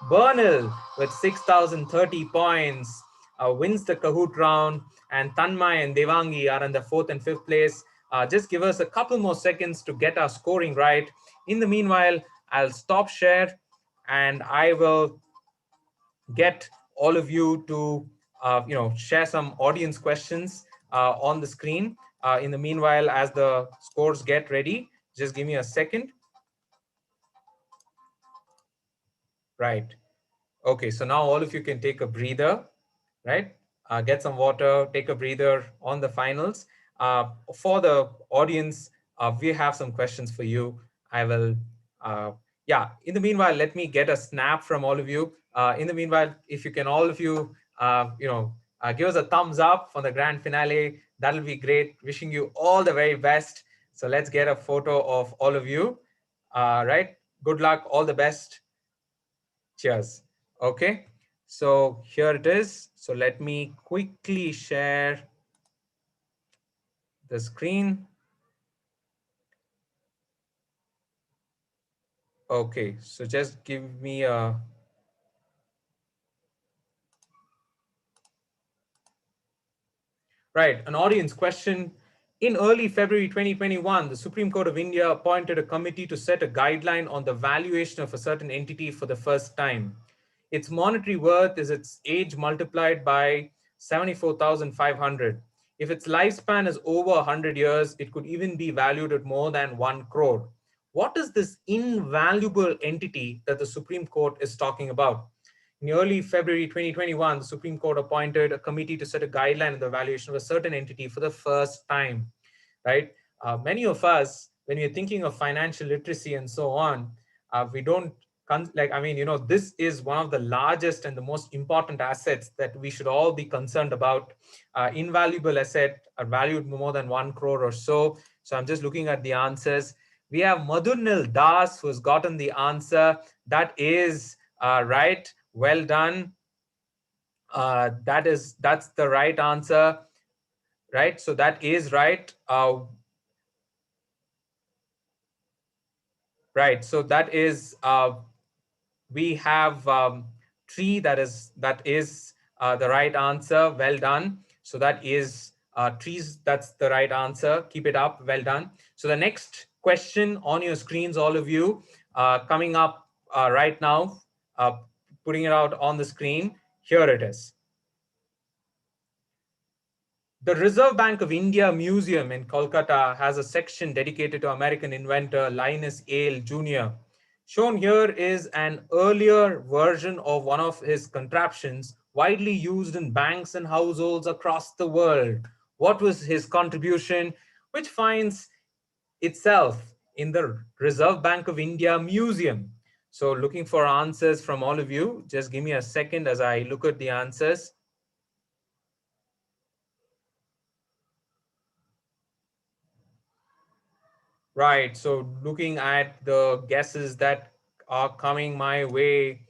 Bernal with 6,030 points wins the Kahoot round, and Tanmay and Devangi are in the fourth and fifth place. Just give us a couple more seconds to get our scoring right. In the meanwhile, I'll stop share and I will get all of you to share some audience questions on the screen. In the meanwhile, as the scores get ready, just give me a second. Right. Okay, so now all of you can take a breather, right? Get some water, take a breather on the finals. For the audience, we have some questions for you. I will, yeah, in the meanwhile, let me get a snap from all of you. In the meanwhile, if you can, all of you, give us a thumbs up for the grand finale. That'll be great. Wishing you all the very best. So let's get a photo of all of you, right? Good luck, all the best. Cheers. Okay, so here it is. So let me quickly share the screen. Okay, so just give me a right, an audience question. In early February 2021, the Supreme Court of India appointed a committee to set a guideline on the valuation of a certain entity for the first time. Its monetary worth is its age multiplied by 74,500. If its lifespan is over 100 years, it could even be valued at more than 1 crore. What is this invaluable entity that the Supreme Court is talking about? In early February 2021, the Supreme Court appointed a committee to set a guideline on the valuation of a certain entity for the first time, right? Many of us, when we're thinking of financial literacy and so on, we don't, this is one of the largest and the most important assets that we should all be concerned about. Invaluable asset are valued more than 1 crore or so. So I'm just looking at the answers. We have Madhurnil Das who's gotten the answer. That is right. Well done. That's the right answer, right? So that is right. Right. So that is we have tree. That is the right answer. Well done. So that is trees. That's the right answer. Keep it up. Well done. So the next question on your screens, all of you, coming up right now. putting it out on the screen. Here it is. The Reserve Bank of India Museum in Kolkata has a section dedicated to American inventor Linus Yale Jr. Shown here is an earlier version of one of his contraptions widely used in banks and households across the world. What was his contribution, which finds itself in the Reserve Bank of India Museum? So looking for answers from all of you. Just give me a second as I look at the answers. Right. So looking at the guesses that are coming my way,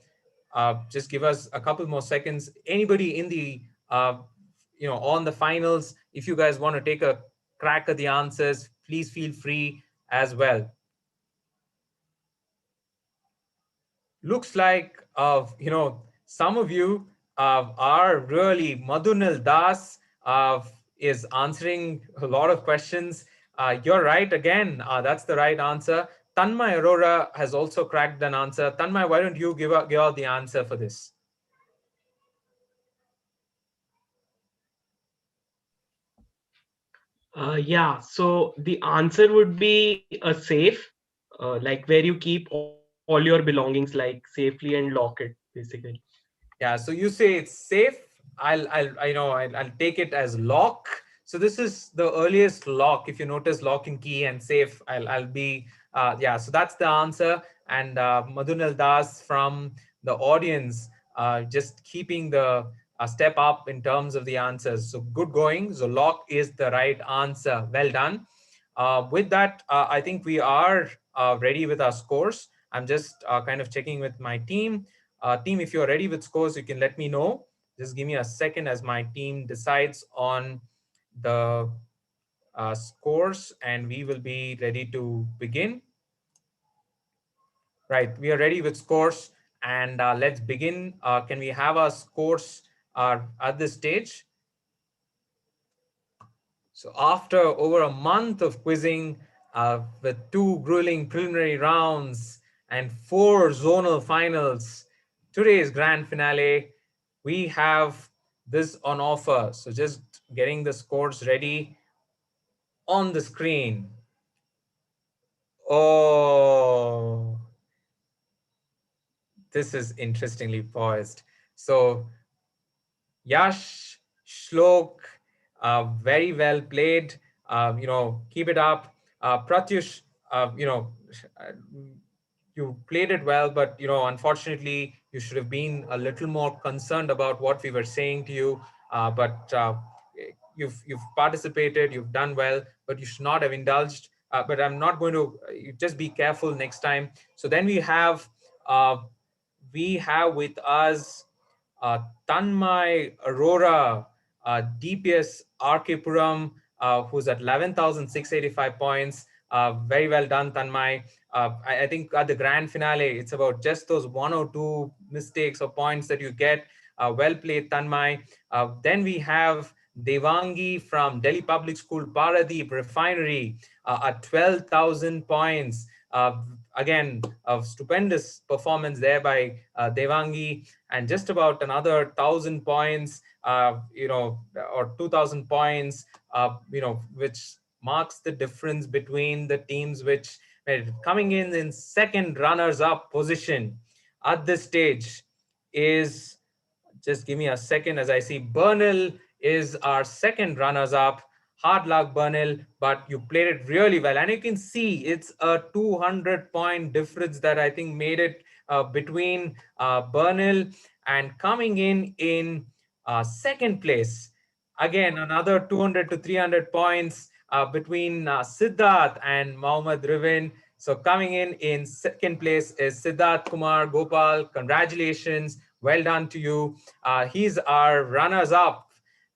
just give us a couple more seconds. Anybody in the, on the finals, if you guys want to take a crack at the answers, please feel free as well. Looks like some of you are really Madhunal Das is answering a lot of questions. You're right again. That's the right answer. Tanmay Arora has also cracked an answer. Tanmay, why don't you give out the answer for this? Yeah, so the answer would be a safe, like where you keep all your belongings, like safely and lock it, basically. Yeah, so you say it's safe. I'll take it as lock. So this is the earliest lock. If you notice lock and key and safe, I'll be yeah. So that's the answer. And Madhunal Das from the audience, just keeping the step up in terms of the answers. So good going. So lock is the right answer. Well done. With that, I think we are ready with our scores. I'm just kind of checking with my team. Team, if you're ready with scores, you can let me know. Just give me a second as my team decides on the scores, and we will be ready to begin. Right, we are ready with scores, and let's begin. Can we have our scores at this stage? So after over a month of quizzing with 2 grueling preliminary rounds and 4 zonal finals, today's grand finale, we have this on offer. So just getting the scores ready on the screen. Oh, this is interestingly poised. So Yash, Shlok, very well played. Keep it up. Pratyush, uh, you played it well, but unfortunately, you should have been a little more concerned about what we were saying to you. But you've participated, you've done well, but you should not have indulged. But I'm not going to. You just be careful next time. So then uh, we have with us Tanmay Arora, DPS RK Puram, who's at 11,685 points. Very well done, Tanmay. I think at the grand finale, it's about just those 1 or 2 mistakes or points that you get. Well played, Tanmay. Then we have Devangi from Delhi Public School, Paradeep Refinery at 12,000 points. Again, a stupendous performance there by Devangi, and just about another 1,000 points, or 2,000 points, which marks the difference between the teams which were coming in second runners-up position at this stage is, just give me a second as I see Bernal is our second runners up. Hard luck, Bernal, but you played it really well. And you can see it's a 200-point difference that I think made it between Bernal, and coming in second place. Again, another 200 to 300 points between Siddharth and Mohammad Rivin. So coming in second place is Siddharth Kumar Gopal. Congratulations. Well done to you. He's our runners up.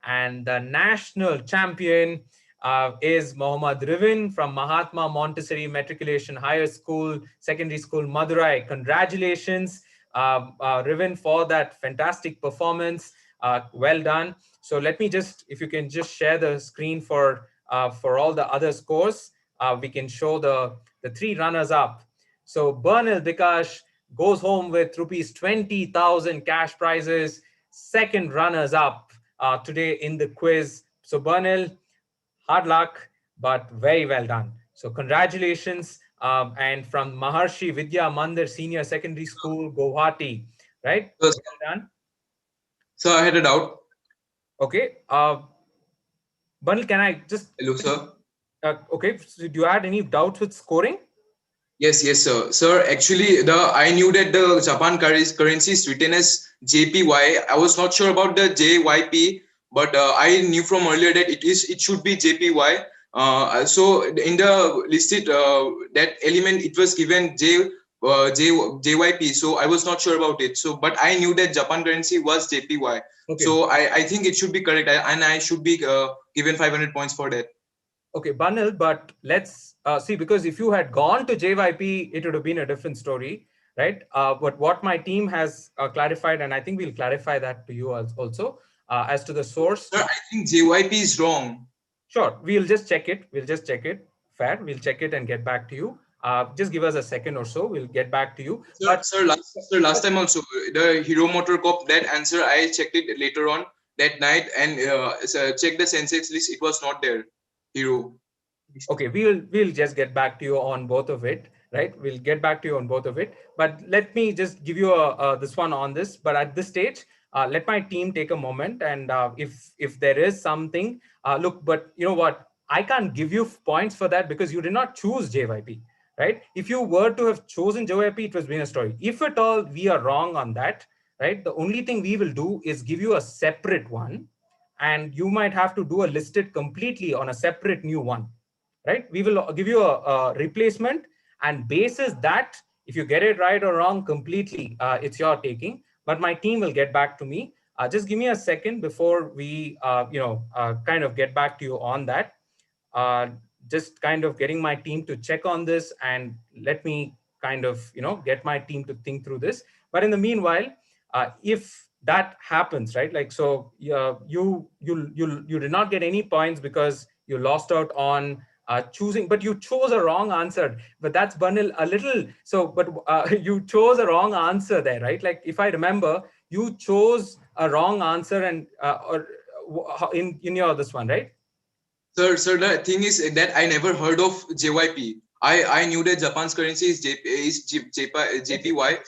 And the national champion is Mohammad Rivin from Mahatma Montessori Matriculation Higher School, Secondary School, Madurai. Congratulations, Rivin, for that fantastic performance. Well done. So let me just, if you can just share the screen for all the other scores, we can show the 3 runners up. So Bernal Bikash, goes home with rupees 20,000 cash prizes, second runners up today in the quiz. So Bernal, hard luck, but very well done. So congratulations. And from Maharshi Vidya Mandir Senior Secondary School, Guwahati, right? So, Well done. so I had a doubt. Okay. Bernal, can I just... Hello, sir. Okay, so do you had any doubts with scoring? Yes, yes, sir. Sir, actually, I knew that the Japan currency is written as JPY. I was not sure about the JYP, but I knew from earlier that it should be JPY. So in the listed that element, it was given JYP. So I was not sure about it. So, but I knew that Japan currency was JPY. Okay. So I think it should be correct, and I should be given 500 points for that. Okay, Banal, but let's see, because if you had gone to JYP, it would have been a different story, right? But what my team has clarified, and I think we'll clarify that to you also, as to the source. Sir, I think JYP is wrong. Sure, we'll just check it. We'll just check it. Fair. We'll check it and get back to you. Just give us a second or so. We'll get back to you. Sir, last time also, the Hero Motor Corp, that answer, I checked it later on that night and checked the Sensex list. It was not there. Hero. Okay, we'll just get back to you on both of it, right? We'll get back to you on both of it. But let me just give you this one on this. But at this stage, let my team take a moment, and if there is something, look. But you know what? I can't give you points for that because you did not choose JYP, right? If you were to have chosen JYP, it was been a story. If at all we are wrong on that, right? The only thing we will do is give you a separate one, and you might have to do a listed completely on a separate new one. Right? We will give you a replacement, and basis that, if you get it right or wrong completely, it's your taking. But my team will get back to me. Just give me a second before we, kind of get back to you on that. Just kind of getting my team to check on this, and let me kind of, get my team to think through this. But in the meanwhile, if that happens, right? Like, so you did not get any points because you lost out on choosing, but you chose a wrong answer. But that's Banil a little. So, but you chose a wrong answer there, right? Like, if I remember, you chose a wrong answer, and or in your this one, right? Sir, the thing is that I never heard of JYP. I knew that Japan's currency is JPY.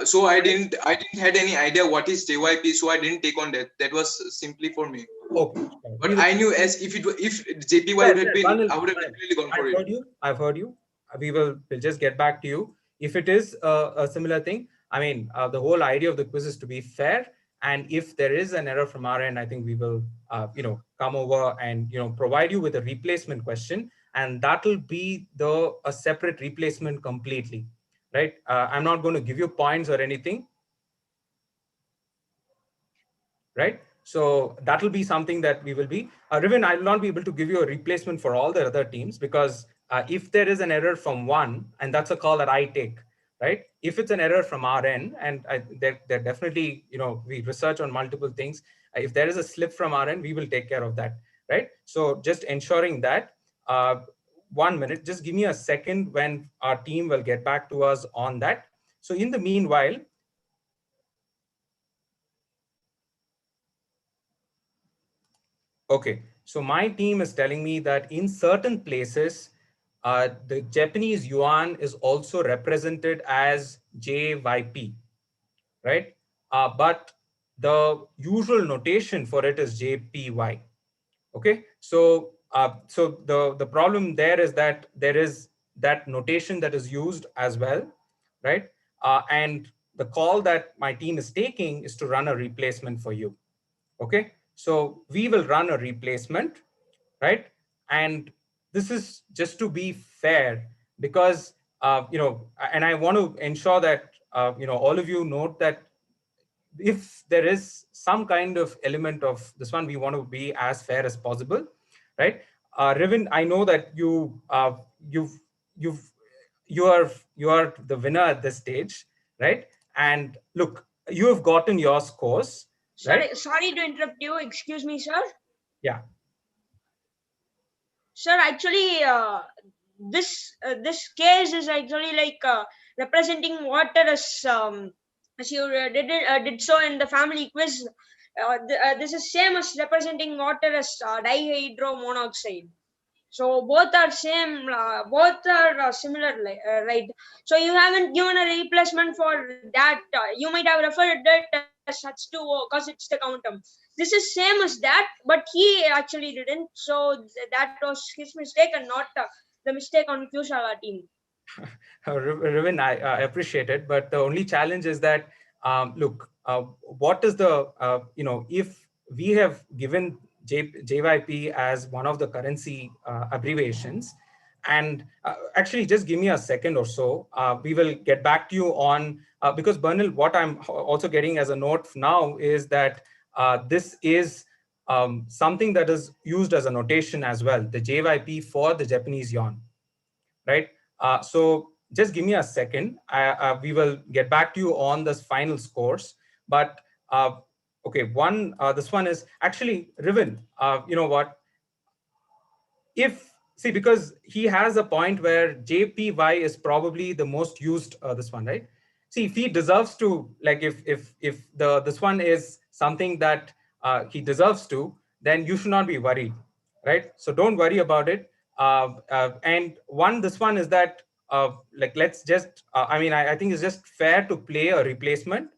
So I didn't had any idea what is JYP, so I didn't take on that. That was simply for me. Okay. But I knew as if JPY would have been, I would have definitely gone for it. I've heard you. We'll just get back to you. If it is a similar thing, I mean, the whole idea of the quiz is to be fair. And if there is an error from our end, I think we will, come over and, provide you with a replacement question. And that'll be a separate replacement completely, right? I'm not going to give you points or anything, right? So that will be something that we will be. Riven, I will not be able to give you a replacement for all the other teams, because if there is an error from one, and that's a call that I take, right? If it's an error from our end, and they're definitely, we research on multiple things. If there is a slip from our end, we will take care of that, right? So just ensuring that, 1 minute, just give me a second when our team will get back to us on that. So in the meanwhile, okay, so my team is telling me that in certain places, the Japanese yuan is also represented as JYP, right? But the usual notation for it is JPY. Okay, so the problem there is that there is that notation that is used as well, right? And the call that my team is taking is to run a replacement for you. Okay, so we will run a replacement, right? And this is just to be fair, because and I want to ensure that all of you note that if there is some kind of element of this one, we want to be as fair as possible, right? Riven, I know that you are the winner at this stage, right? And look, you have gotten your scores. Right? Sorry to interrupt you. Excuse me, sir. Yeah. Sir, actually, this case is actually like representing water as you did so in the family quiz. This is same as representing water as dihydromonoxide. So both are same, both are similar, right? So you haven't given a replacement for that. You might have referred it as H2O because it's the quantum. This is same as that, but he actually didn't. So that was his mistake and not the mistake on QShala team. Ravin, I appreciate it, but the only challenge is that, look, what is the, if we have given JYP as one of the currency abbreviations, and actually just give me a second or so, we will get back to you on, because Bernal, what I'm also getting as a note now is that this is something that is used as a notation as well, the JYP for the Japanese yuan, right? So just give me a second. We will get back to you on the final scores. But okay, this one is actually Riven. You know what? If see, because he has a point where JPY is probably the most used this one, right? See, if he deserves to, like, if the this one is something that he deserves to, then you should not be worried, right? So don't worry about it. And this one is that like, let's just I mean, I think it's just fair to play a replacement,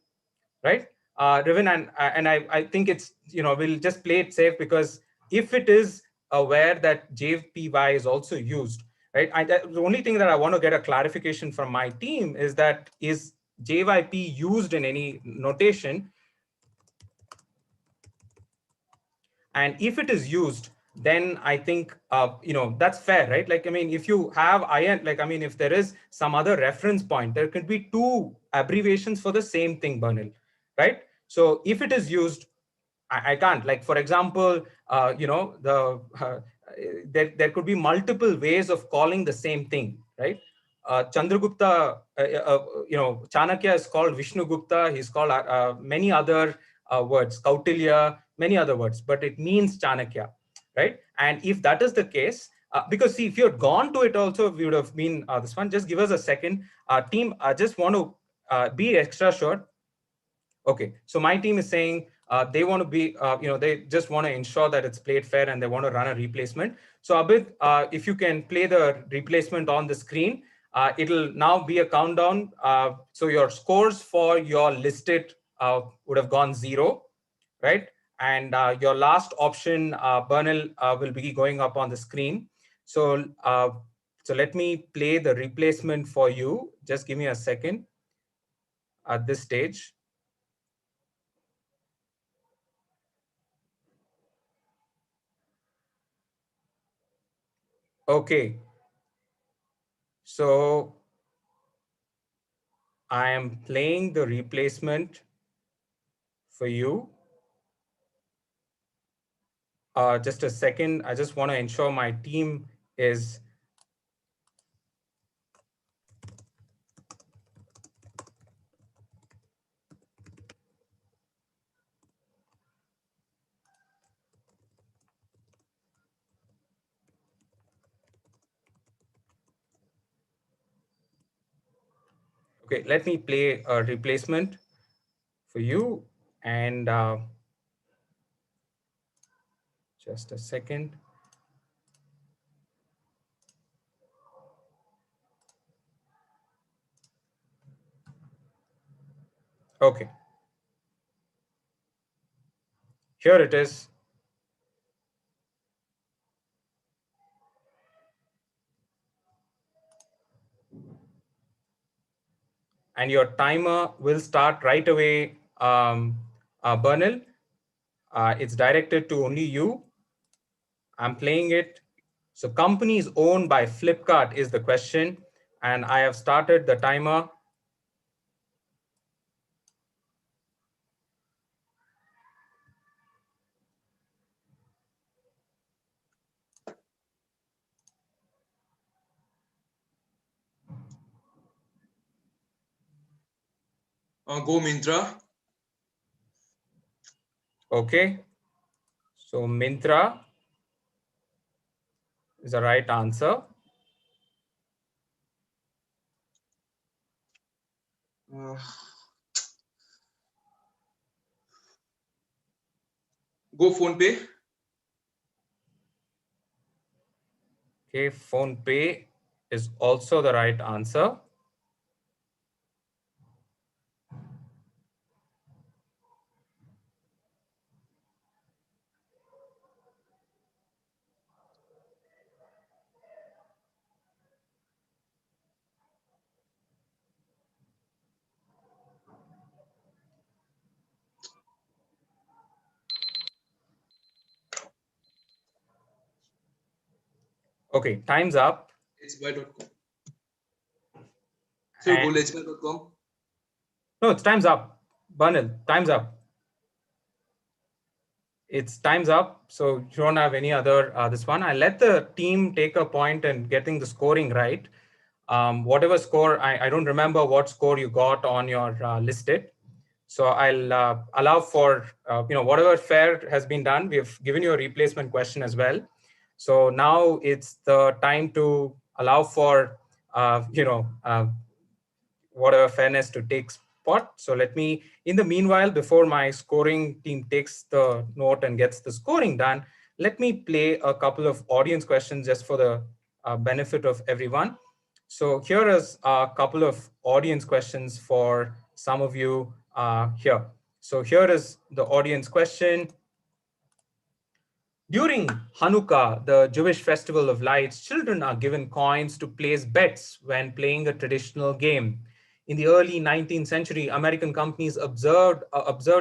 right? Riven, and I think it's, we'll just play it safe, because if it is aware that JPY is also used, right? The only thing that I want to get a clarification from my team is that, is JYP used in any notation? And if it is used, then I think, that's fair, right? Like, I mean, if you have iron, like, I mean, if there is some other reference point, there could be two abbreviations for the same thing, Bernal, right? So if it is used, I can't, like, for example, there could be multiple ways of calling the same thing, right? Chandragupta, Chanakya is called Vishnugupta. He's called many other words, Kautilya, many other words, but it means Chanakya, right? And if that is the case, because see, if you had gone to it also, we would have been this one. Just give us a second. Team, I just want to be extra sure. Okay, so my team is saying they want to be, they just want to ensure that it's played fair and they want to run a replacement. So Abid, if you can play the replacement on the screen, it'll now be a countdown. So your scores for your listed would have gone 0, right? And your last option, Bernal, will be going up on the screen. So, so let me play the replacement for you. Just give me a second at this stage. Okay, so I am playing the replacement for you. Just a second. I just want to ensure my team is. Okay, let me play a replacement for you, and just a second. Okay, here it is. And your timer will start right away, Bernal. It's directed to only you. I'm playing it. So companies owned by Flipkart is the question. And I have started the timer. Go Mintra. Okay. So Mintra is the right answer. Uh, Go phone pay. Okay, phone pay is also the right answer. Okay, time's up. Hbuy.com. So And go to hbuy.com. no, it's time's up. Banil, time's up. It's time's up. So you don't have any other this one. I let the team take a point in getting the scoring right. Whatever score, I don't remember what score you got on your listed. So I'll allow for whatever fair has been done. We've given you a replacement question as well. So now it's the time to allow for whatever fairness to take spot. So let me, in the meanwhile, before my scoring team takes the note and gets the scoring done, let me play a couple of audience questions just for the benefit of everyone. So here is a couple of audience questions for some of you here. So here is the audience question. During Hanukkah, the Jewish festival of lights, children are given coins to place bets when playing a traditional game. In the early 19th century, American companies observed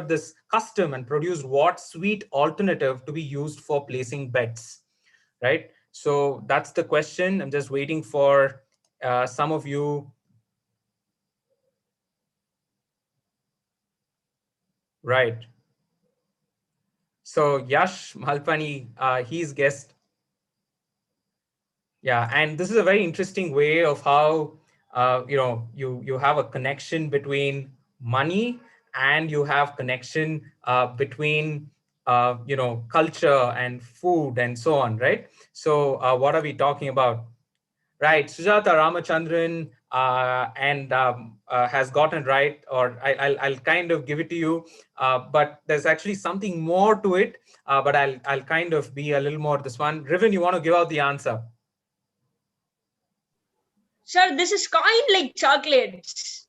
this custom and produced what sweet alternative to be used for placing bets, right? So that's the question. I'm just waiting for some of you. Right. So Yash Malpani, he's guessed. Yeah, and this is a very interesting way of how you have a connection between money and you have connection between culture and food and so on, right? So what are we talking about? Right, Sujata Ramachandran and has gotten right, or I'll kind of give it to you, but there's actually something more to it. But I'll kind of be a little more this one. Riven, you want to give out the answer? Sir, this is coin like chocolates.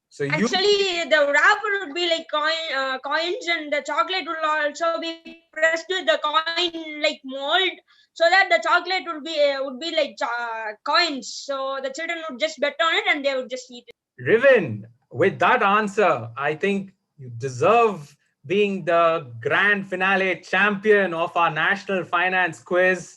So you Actually, the wrapper would be like coins, and the chocolate will also be pressed with the coin like mold, so that the chocolate would be like coins. So the children would just bet on it, and they would just eat it. Riven, with that answer, I think you deserve being the grand finale champion of our national finance quiz.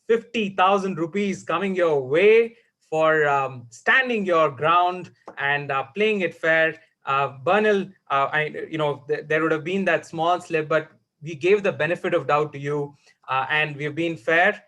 50,000 rupees coming your way for standing your ground and playing it fair. Bernal, there would have been that small slip, but we gave the benefit of doubt to you, and we've been fair.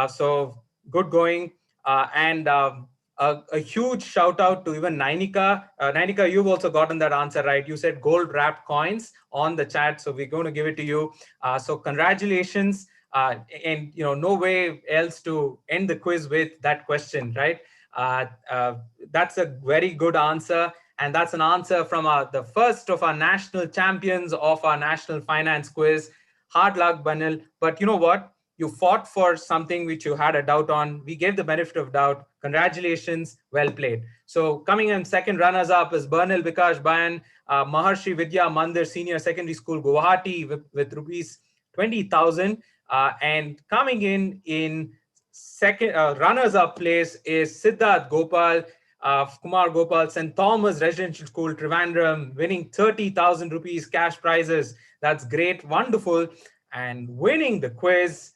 So good going. A huge shout out to even Nainika. Nainika, you've also gotten that answer right. You said gold wrapped coins on the chat, so we're going to give it to you. So congratulations. And no way else to end the quiz with that question, right? That's a very good answer. And that's an answer from the first of our national champions of our national finance quiz. Hard luck, Banil. But you know what? You fought for something which you had a doubt on. We gave the benefit of doubt. Congratulations, well played. So coming in second runners up is Bernal Bikash Bayan, Maharshi Vidya Mandir Senior Secondary School, Guwahati with rupees 20,000. And coming in second runners up place is Siddharth Gopal, Kumar Gopal, St. Thomas Residential School, Trivandrum, winning 30,000 rupees cash prizes. That's great, wonderful. And winning the quiz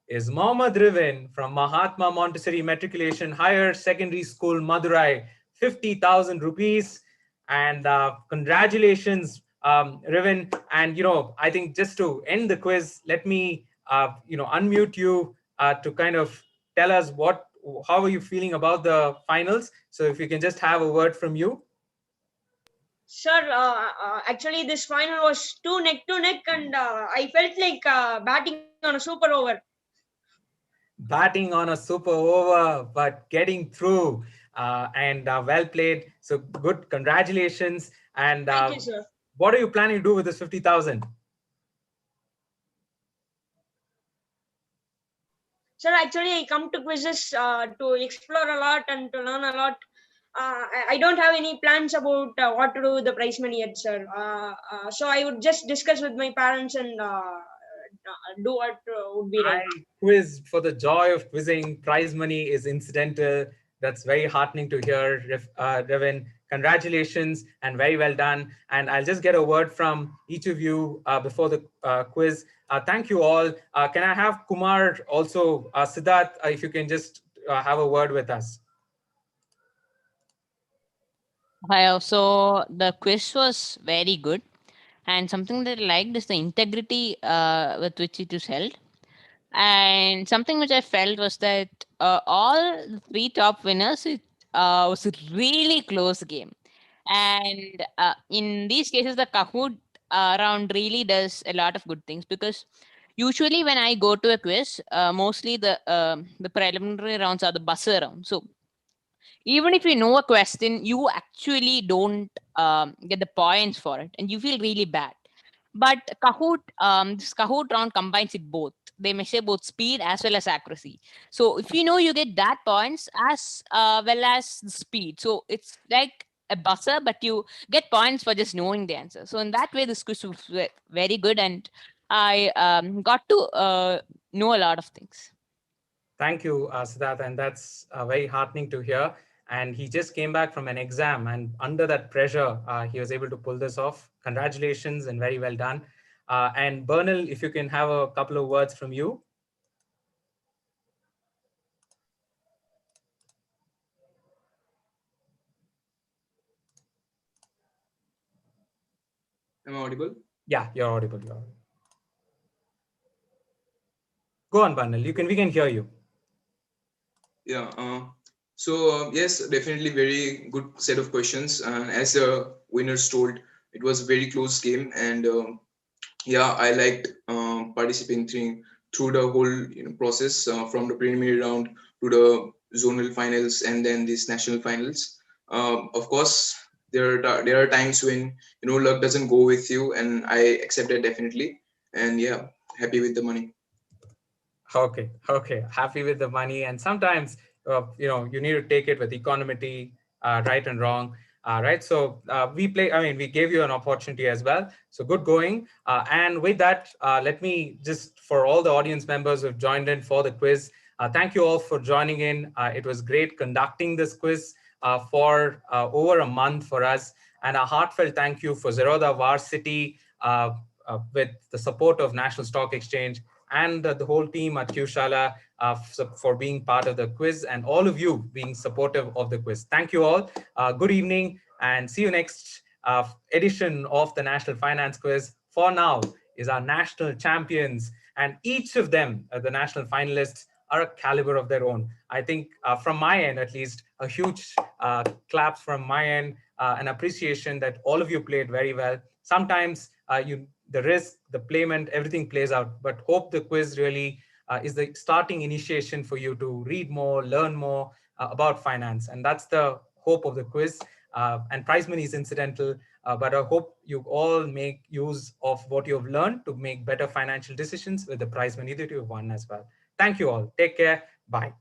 is Mohammad Rivin from Mahatma Montessori Matriculation Higher Secondary School, Madurai, 50,000 rupees. And congratulations, Rivin. And, I think just to end the quiz, let me, unmute you to kind of tell us how are you feeling about the finals? So if you can just have a word from you. Sir, actually, this final was too neck to neck, and I felt like batting on a super over. Batting on a super over, but getting through. and well played. So good, congratulations. And Thank you, sir. what are you planning to do with this 50,000? Sir, actually, I come to quizzes to explore a lot and to learn a lot. I don't have any plans about what to do with the prize money yet, sir. So I would just discuss with my parents and do what would be right. I quizzed for the joy of quizzing. Prize money is incidental. That's very heartening to hear, Revin. Congratulations and very well done. And I'll just get a word from each of you before the quiz. Thank you all. Can I have Kumar also, Siddharth, if you can just have a word with us? Hi, so the quiz was very good, and something that I liked is the integrity with which it was held. And something which I felt was that all the three top winners, it was a really close game. And in these cases, the Kahoot round really does a lot of good things, because usually when I go to a quiz, mostly the preliminary rounds are the buzzer round. So even if you know a question, you actually don't get the points for it, and you feel really bad. But this Kahoot round combines it both. They measure both speed as well as accuracy. So if you know, you get that points as well as the speed. So it's like a buzzer, but you get points for just knowing the answer. So in that way, this quiz was very good, and I got to know a lot of things. Thank you, Siddharth, and that's very heartening to hear. And he just came back from an exam, and under that pressure, he was able to pull this off. Congratulations and very well done. And Bernal, if you can have a couple of words from you. Am I audible? Yeah, you're audible. You're audible. Go on, Bernal. We can hear you. Yeah. Yes, definitely very good set of questions. And as the winners told, it was a very close game, and yeah, I liked participating through the whole process from the preliminary round to the zonal finals and then these national finals. Of course, there are times when luck doesn't go with you, and I accept that definitely. And yeah, happy with the money. Okay, okay. Happy with the money, and sometimes you need to take it with equanimity, right and wrong, right. So we play. I mean, we gave you an opportunity as well. So good going. And with that, let me just, for all the audience members who've joined in for the quiz, thank you all for joining in. It was great conducting this quiz for over a month for us, and a heartfelt thank you for Zerodha Varsity with the support of National Stock Exchange and the whole team at QShala for being part of the quiz, and all of you being supportive of the quiz. Thank you all. Good evening, and see you next edition of the National Finance Quiz. For now is our national champions, and each of them, the national finalists, are a caliber of their own. I think from my end, at least, a huge claps from my end, an appreciation that all of you played very well. Sometimes the risk, the payment, everything plays out. But hope the quiz really is the starting initiation for you to read more, learn more about finance. And that's the hope of the quiz. And prize money is incidental, but I hope you all make use of what you've learned to make better financial decisions with the prize money that you've won as well. Thank you all. Take care. Bye.